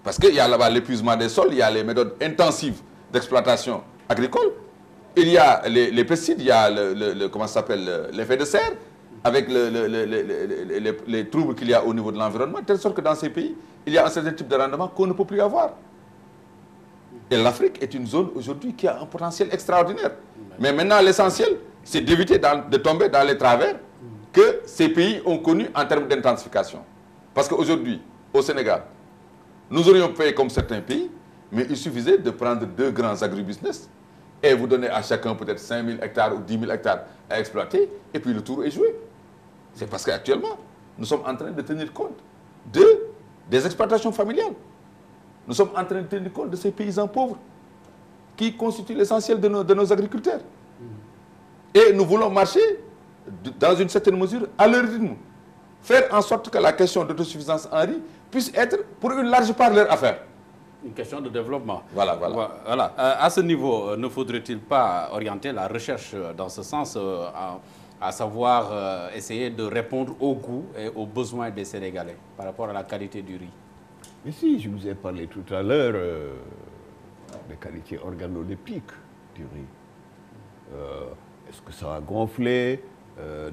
Parce qu'il y a là-bas l'épuisement des sols, il y a les méthodes intensives d'exploitation agricole, il y a les pesticides, il y a comment ça s'appelle, l'effet de serre, avec les troubles qu'il y a au niveau de l'environnement, de telle sorte que dans ces pays, il y a un certain type de rendement qu'on ne peut plus avoir. Et l'Afrique est une zone aujourd'hui qui a un potentiel extraordinaire. Mais maintenant, l'essentiel, c'est d'éviter de tomber dans les travers que ces pays ont connus en termes d'intensification. Parce qu'aujourd'hui, au Sénégal, nous aurions fait comme certains pays, mais il suffisait de prendre 2 grands agribusiness et vous donner à chacun peut-être 5 000 hectares ou 10 000 hectares à exploiter, et puis le tour est joué. C'est parce qu'actuellement, nous sommes en train de tenir compte des exploitations familiales. Nous sommes en train de tenir compte de ces paysans pauvres qui constituent l'essentiel de nos agriculteurs. Et nous voulons marcher, dans une certaine mesure, à leur rythme. Faire en sorte que la question d'autosuffisance en riz puisse être, pour une large part, leur affaire. Une question de développement. Voilà. À ce niveau, ne faudrait-il pas orienter la recherche dans ce sens, à savoir essayer de répondre au goût et aux besoins des Sénégalais par rapport à la qualité du riz? Mais si, je vous ai parlé tout à l'heure des qualités organoleptiques du riz. Est-ce que ça va gonfler?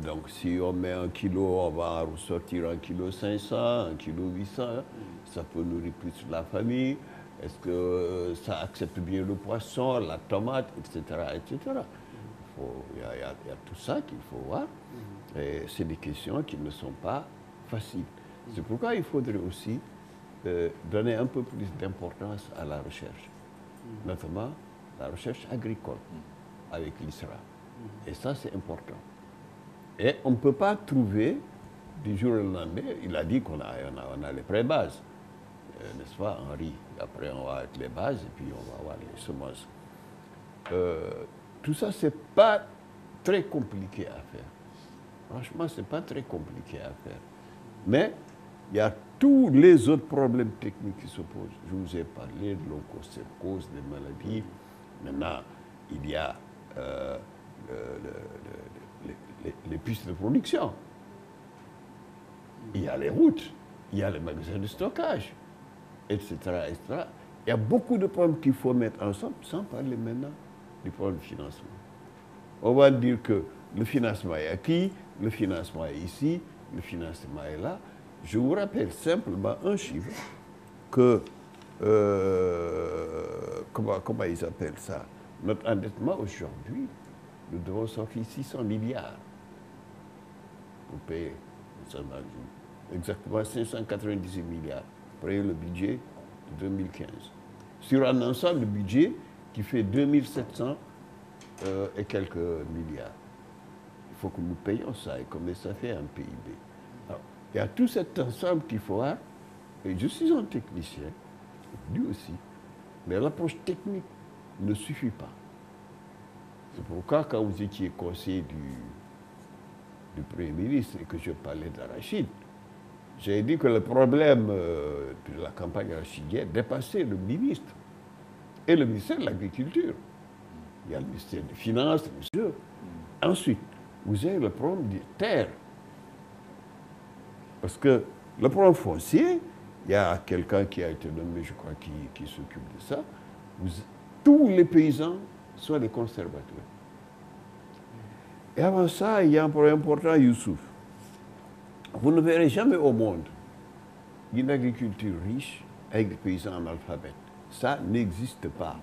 Donc si on met 1 kilo, on va ressortir 1,5 kg, 1,8 kg. Ça peut nourrir plus la famille. Est-ce que ça accepte bien le poisson, la tomate, etc. etc. Il y a tout ça qu'il faut voir. Et c'est des questions qui ne sont pas faciles. C'est pourquoi il faudrait aussi donner un peu plus d'importance à la recherche, notamment la recherche agricole avec l'ISRA. Et ça, c'est important. Et on ne peut pas trouver du jour au lendemain, il a dit qu'on a les pré-bases. n'est-ce pas, en riz. Après, on va avec les bases et puis on va avoir les semences. Tout ça, c'est pas très compliqué à faire. Franchement, c'est pas très compliqué à faire. Mais il y a tous les autres problèmes techniques qui se posent. Je vous ai parlé de l'onchocercose, des maladies. Maintenant, il y a les pistes de production. Il y a les routes, il y a les magasins de stockage, etc., etc. Il y a beaucoup de problèmes qu'il faut mettre ensemble, sans parler maintenant du problème de financement. On va dire que le financement est acquis, le financement est ici, le financement est là. Je vous rappelle simplement un chiffre que, comment ils appellent ça? Notre endettement aujourd'hui, nous devons sortir 600 milliards pour payer. Exactement 598 milliards pour payer le budget de 2015. Sur un ensemble de budget qui fait 2700 et quelques milliards. Il faut que nous payions ça. Et combien ça fait un PIB? Alors, il y a tout cet ensemble qu'il faut avoir. Et je suis un technicien, lui aussi. Mais l'approche technique ne suffit pas. C'est pourquoi quand vous étiez conseiller du Premier ministre et que je parlais d'arachide, j'ai dit que le problème de la campagne arachidienne dépassait le ministre et le ministère de l'Agriculture. Il y a le ministère des Finances, le ministère. Ensuite, vous avez le problème des terres. Parce que le problème foncier, il y a quelqu'un qui a été nommé, je crois, qui s'occupe de ça. Tous les paysans sont des conservateurs. Et avant ça, il y a un problème important, Youssouf. Vous ne verrez jamais au monde une agriculture riche avec des paysans analphabètes. Ça n'existe pas.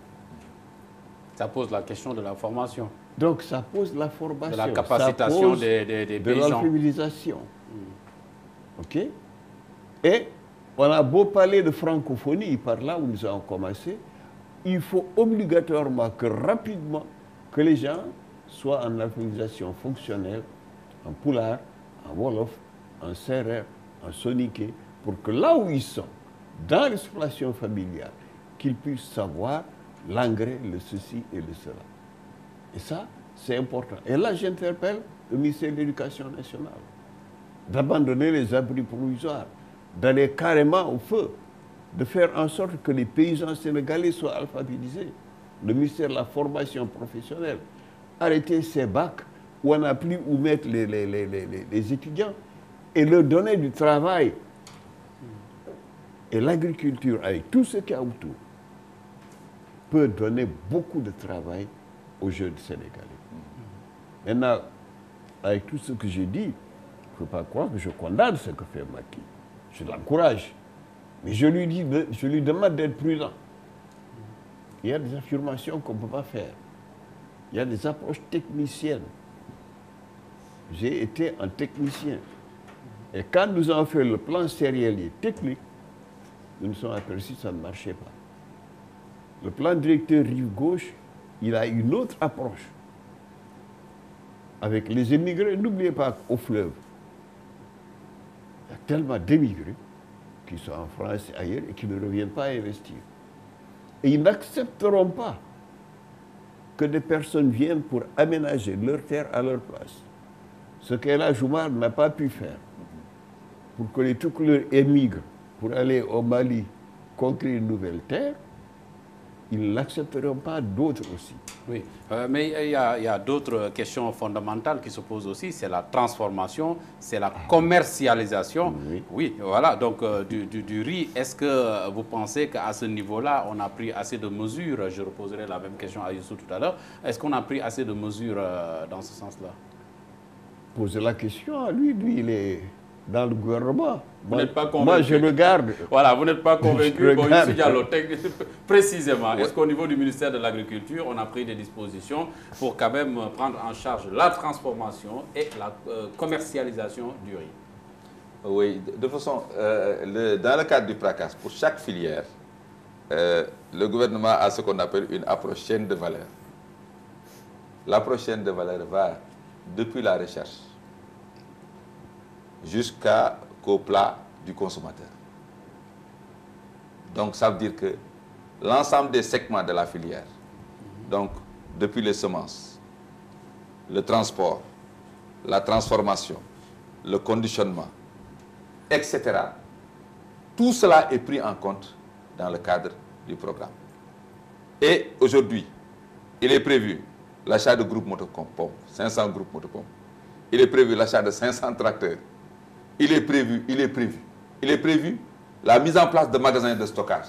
Ça pose la question de la formation. Donc ça pose la formation. De la capacitation des paysans. De l'alphabétisation. OK? Et on a beau parler de francophonie par là où nous avons commencé, il faut obligatoirement que rapidement que les gens soient en alphabétisation fonctionnelle, en pulaar, en wolof, en serer, en soninké, pour que là où ils sont, dans l'exploitation familiale, qu'ils puissent savoir l'engrais, le ceci et le cela. Et ça, c'est important. Et là, j'interpelle le ministère de l'Éducation nationale d'abandonner les abris provisoires, d'aller carrément au feu, de faire en sorte que les paysans sénégalais soient alphabétisés. Le ministère de la formation professionnelle, arrêter ces bacs où on n'a plus où mettre les étudiants et leur donner du travail. Et l'agriculture, avec tout ce qu'il y a autour, peut donner beaucoup de travail aux jeunes sénégalais. Maintenant, avec tout ce que j'ai dit, il ne faut pas croire que je condamne ce que fait Macky. Je l'encourage. Mais je lui demande d'être prudent. Il y a des affirmations qu'on ne peut pas faire. Il y a des approches techniciennes. J'ai été un technicien. Et quand nous avons fait le plan céréalier technique, nous nous sommes aperçus que ça ne marchait pas. Le plan directeur rive gauche, il a une autre approche. Avec les émigrés, n'oubliez pas qu'au fleuve, il y a tellement d'émigrés qui sont en France et ailleurs et qui ne reviennent pas investir. Et ils n'accepteront pas que des personnes viennent pour aménager leur terre à leur place. Ce qu'El Hadj Oumar n'a pas pu faire pour que les Toucouleurs émigrent pour aller au Mali conquérir une nouvelle terre, ils ne l'accepteront pas, d'autres aussi. Oui, mais il y a d'autres questions fondamentales qui se posent aussi. C'est la transformation, c'est la commercialisation. Oui. Oui, voilà. Donc, du riz, est-ce que vous pensez qu'à ce niveau-là, on a pris assez de mesures? Je reposerai la même question à Youssou tout à l'heure. Est-ce qu'on a pris assez de mesures dans ce sens-là? Posez la question à lui. Lui, il est dans le gouvernement. Vous n'êtes pas convaincu. Moi, je regarde. Voilà, vous n'êtes pas convaincu. Bon, Youssou Diallo, précisément, Ouais. est-ce qu'au niveau du ministère de l'Agriculture, on a pris des dispositions pour quand même prendre en charge la transformation et la commercialisation du riz? Oui, de façon, dans le cadre du PRACAS, pour chaque filière, le gouvernement a ce qu'on appelle une approche chaîne de valeur. L'approche chaîne de valeur va depuis la recherche jusqu'au plat du consommateur. Donc ça veut dire que l'ensemble des segments de la filière, donc depuis les semences, le transport, la transformation, le conditionnement, etc., tout cela est pris en compte dans le cadre du programme. Et aujourd'hui, il est prévu l'achat de groupes motopompes, 500 groupes motopompes. Il est prévu l'achat de 500 tracteurs. Il est prévu la mise en place de magasins de stockage.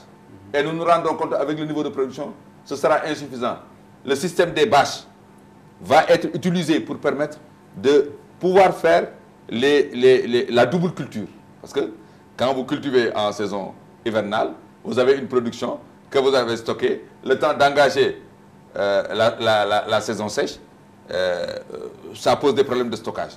Et nous nous rendons compte avec le niveau de production, ce sera insuffisant. Le système des bâches va être utilisé pour permettre de pouvoir faire la double culture. Parce que quand vous cultivez en saison hivernale, vous avez une production que vous avez stockée, le temps d'engager la saison sèche, ça pose des problèmes de stockage.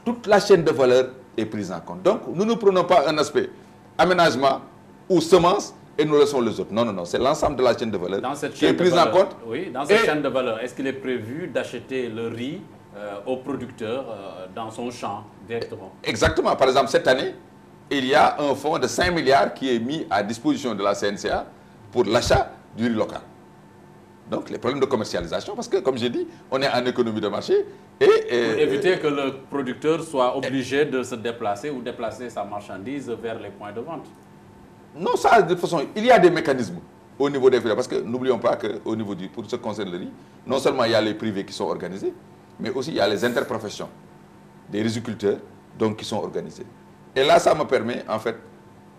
Toute la chaîne de valeur est prise en compte. Donc, nous ne prenons pas un aspect aménagement ou semence et nous laissons les autres. Non, non, non, c'est l'ensemble de la chaîne de valeur qui est prise en compte. Oui, dans cette chaîne de valeur, est-ce qu'il est prévu d'acheter le riz au producteur dans son champ directement? Exactement. Par exemple, cette année, il y a un fonds de 5 milliards qui est mis à disposition de la CNCA pour l'achat du riz local. Donc, les problèmes de commercialisation, parce que, comme j'ai dit, on est en économie de marché. Pour éviter que le producteur soit obligé de se déplacer ou déplacer sa marchandise vers les points de vente. Non, ça, de toute façon, il y a des mécanismes au niveau des filières. Parce que n'oublions pas qu'au niveau pour ce qui concerne le riz, non seulement il y a les privés qui sont organisés, mais aussi il y a les interprofessions des riziculteurs donc, qui sont organisés. Et là, ça me permet, en fait,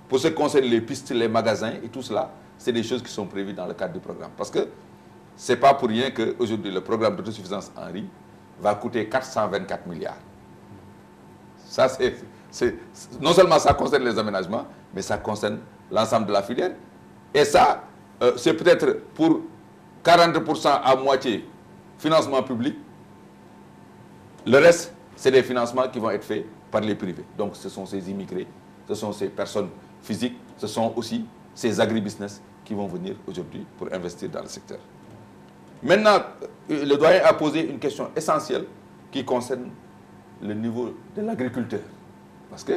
pour ce qui concerne les pistes, les magasins et tout cela, c'est des choses qui sont prévues dans le cadre du programme. Parce que ce n'est pas pour rien qu'aujourd'hui, le programme d'autosuffisance en riz va coûter 424 milliards. Ça, non seulement ça concerne les aménagements, mais ça concerne l'ensemble de la filière. Et ça, c'est peut-être pour 40% à moitié financement public. Le reste, c'est des financements qui vont être faits par les privés. Donc, ce sont ces immigrés, ce sont ces personnes physiques, ce sont aussi ces agribusiness qui vont venir aujourd'hui pour investir dans le secteur. Maintenant, le doyen a posé une question essentielle qui concerne le niveau de l'agriculteur. Parce que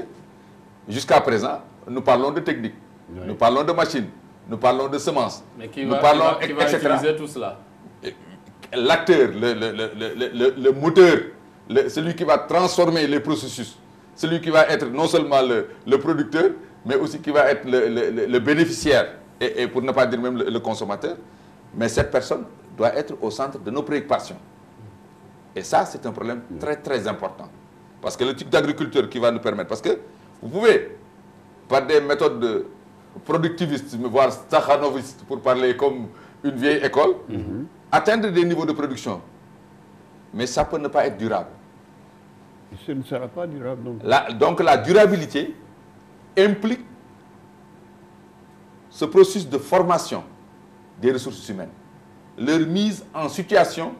jusqu'à présent, nous parlons de technique, nous parlons de machines, nous parlons de semences. Mais qui va utiliser tout cela? L'acteur, le moteur, celui qui va transformer les processus, celui qui va être non seulement le producteur, mais aussi qui va être le bénéficiaire, et pour ne pas dire même le consommateur. Mais cette personne doit être au centre de nos préoccupations. Et ça, c'est un problème très, très important. Parce que le type d'agriculteur qui va nous permettre... Parce que vous pouvez, par des méthodes productivistes, voire stakhanovistes, pour parler comme une vieille école, atteindre des niveaux de production. Mais ça peut ne pas être durable. Et ce ne sera pas durable. Donc la durabilité implique ce processus de formation des ressources humaines, leur mise en situation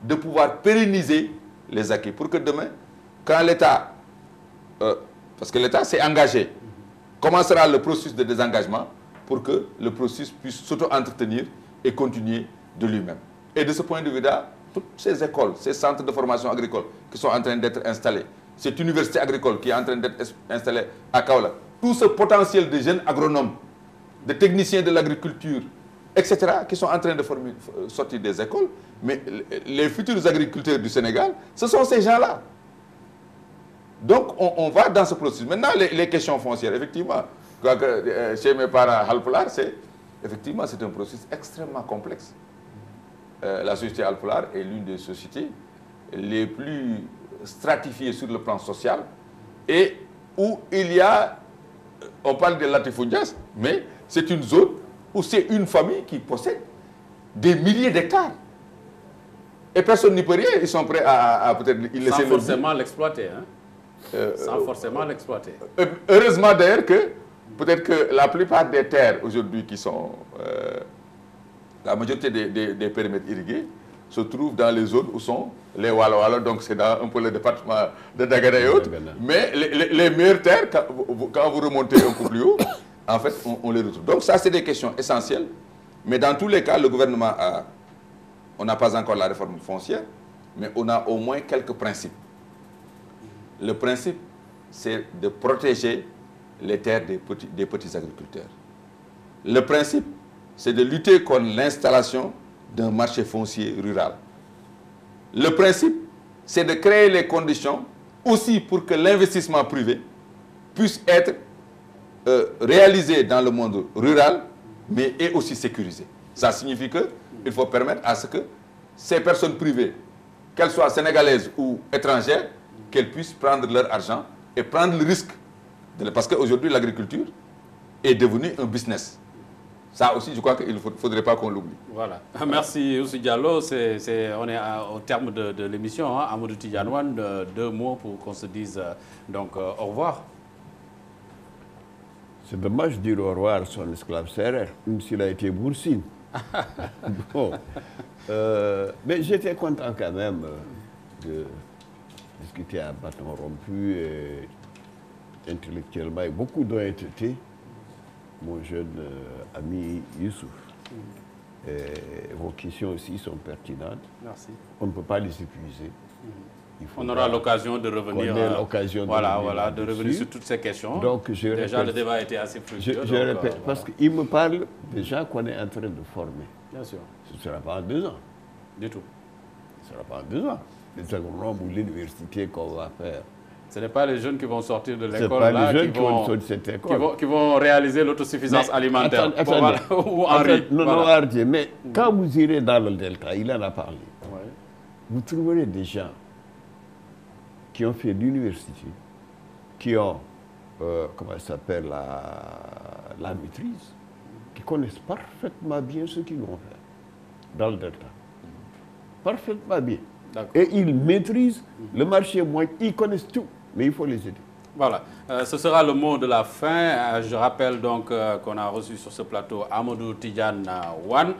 de pouvoir pérenniser les acquis pour que demain, quand l'État, parce que l'État s'est engagé, commencera le processus de désengagement pour que le processus puisse s'auto-entretenir et continuer de lui-même. Et de ce point de vue-là, toutes ces écoles, ces centres de formation agricole qui sont en train d'être installés, cette université agricole qui est en train d'être installée à Kaolack, tout ce potentiel de jeunes agronomes, de techniciens de l'agriculture, etc., qui sont en train de sortir des écoles, mais les futurs agriculteurs du Sénégal, ce sont ces gens-là. Donc, on va dans ce processus. Maintenant, les questions foncières, effectivement, chez mes parents Halpulaar, effectivement, c'est un processus extrêmement complexe. La société Halpulaar est l'une des sociétés les plus stratifiées sur le plan social et où il y a, on parle de latifundias, mais c'est une zone où c'est une famille qui possède des milliers d'hectares. Et personne n'y peut rien, ils sont prêts à peut-être y laisser... Sans forcément l'exploiter, hein? Sans forcément l'exploiter. Heureusement d'ailleurs que, peut-être que la plupart des terres aujourd'hui qui sont... la majorité des périmètres irrigués se trouvent dans les zones où sont les Walo-Walo, donc c'est dans un peu le département de Dagana et autres. Mais les meilleures terres, quand vous remontez un peu plus haut, en fait, on les retrouve. Donc ça, c'est des questions essentielles. Mais dans tous les cas, le gouvernement a... On n'a pas encore la réforme foncière, mais on a au moins quelques principes. Le principe, c'est de protéger les terres des petits agriculteurs. Le principe, c'est de lutter contre l'installation d'un marché foncier rural. Le principe, c'est de créer les conditions aussi pour que l'investissement privé puisse être réalisé dans le monde rural, mais est aussi sécurisé. Ça signifie qu'il faut permettre à ce que ces personnes privées, qu'elles soient sénégalaises ou étrangères, qu'elles puissent prendre leur argent et prendre le risque. Parce qu'aujourd'hui, l'agriculture est devenue un business. Ça aussi, je crois qu'il ne faudrait pas qu'on l'oublie. Voilà. Merci, Youssou Diallo. On est au terme de l'émission. Hein. Amadou Tidjane Wane, 2 mots pour qu'on se dise donc au revoir. C'est dommage de dire au revoir à son esclave serrère, même s'il a été Boursine. Bon. Mais j'étais content quand même de discuter à bâton rompu et intellectuellement avec beaucoup d'honnêteté. Mon jeune ami Youssouf. Vos questions aussi sont pertinentes. Merci. On ne peut pas les épuiser. On aura l'occasion de revenir. De revenir sur toutes ces questions. Donc, déjà, le débat a été assez fructueux. Je répète, parce qu'il me parle des gens qu'on est en train de former. Bien sûr. Ce ne sera pas en 2 ans. Du tout. Ce ne sera pas en 2 ans. Les agronomes ou l'université qu'on va faire. Ce n'est pas les jeunes qui vont sortir de l'école là qui vont réaliser l'autosuffisance alimentaire. Non, mais quand vous irez dans le Delta, il en a parlé. Ouais. Vous trouverez des gens qui ont fait l'université, qui ont, comment ça s'appelle, la maîtrise, qui connaissent parfaitement bien ce qu'ils vont faire dans le Delta. Parfaitement bien. Et ils maîtrisent le marché moyen, ils connaissent tout, mais il faut les aider. Voilà, ce sera le mot de la fin. Je rappelle donc qu'on a reçu sur ce plateau Amadou Tidjane Wane,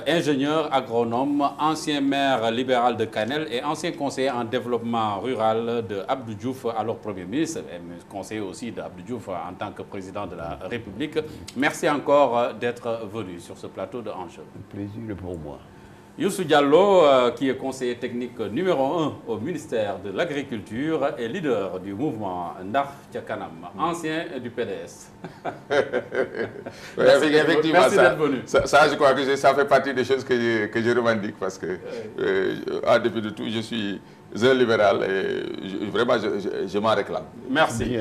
ingénieur agronome, ancien maire libéral de Kanel et ancien conseiller en développement rural de Abdou Diouf, alors Premier ministre, et conseiller aussi d'Abdou Diouf en tant que président de la République. Merci encore d'être venu sur ce plateau de Enjeu. Un plaisir pour moi. Youssou Diallo, qui est conseiller technique numéro 1 au ministère de l'Agriculture et leader du mouvement Ndar Tchakanam, ancien du PDS. Merci d'être venu. Ça, je crois que ça fait partie des choses que je revendique parce que, en dépit de tout, je suis un libéral et vraiment, je m'en réclame. Merci.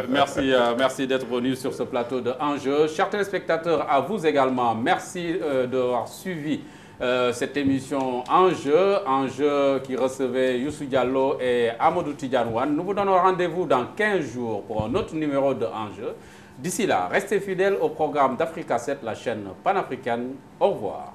Merci d'être venu sur ce plateau de Enjeu. Chers téléspectateurs, à vous également, merci d'avoir suivi cette émission Enjeu qui recevait Youssou Diallo et Amadou Tidjane Wane. Nous vous donnons rendez-vous dans 15 jours pour un autre numéro de Enjeu. D'ici là, restez fidèles au programme d'Africa 7, la chaîne panafricaine. Au revoir.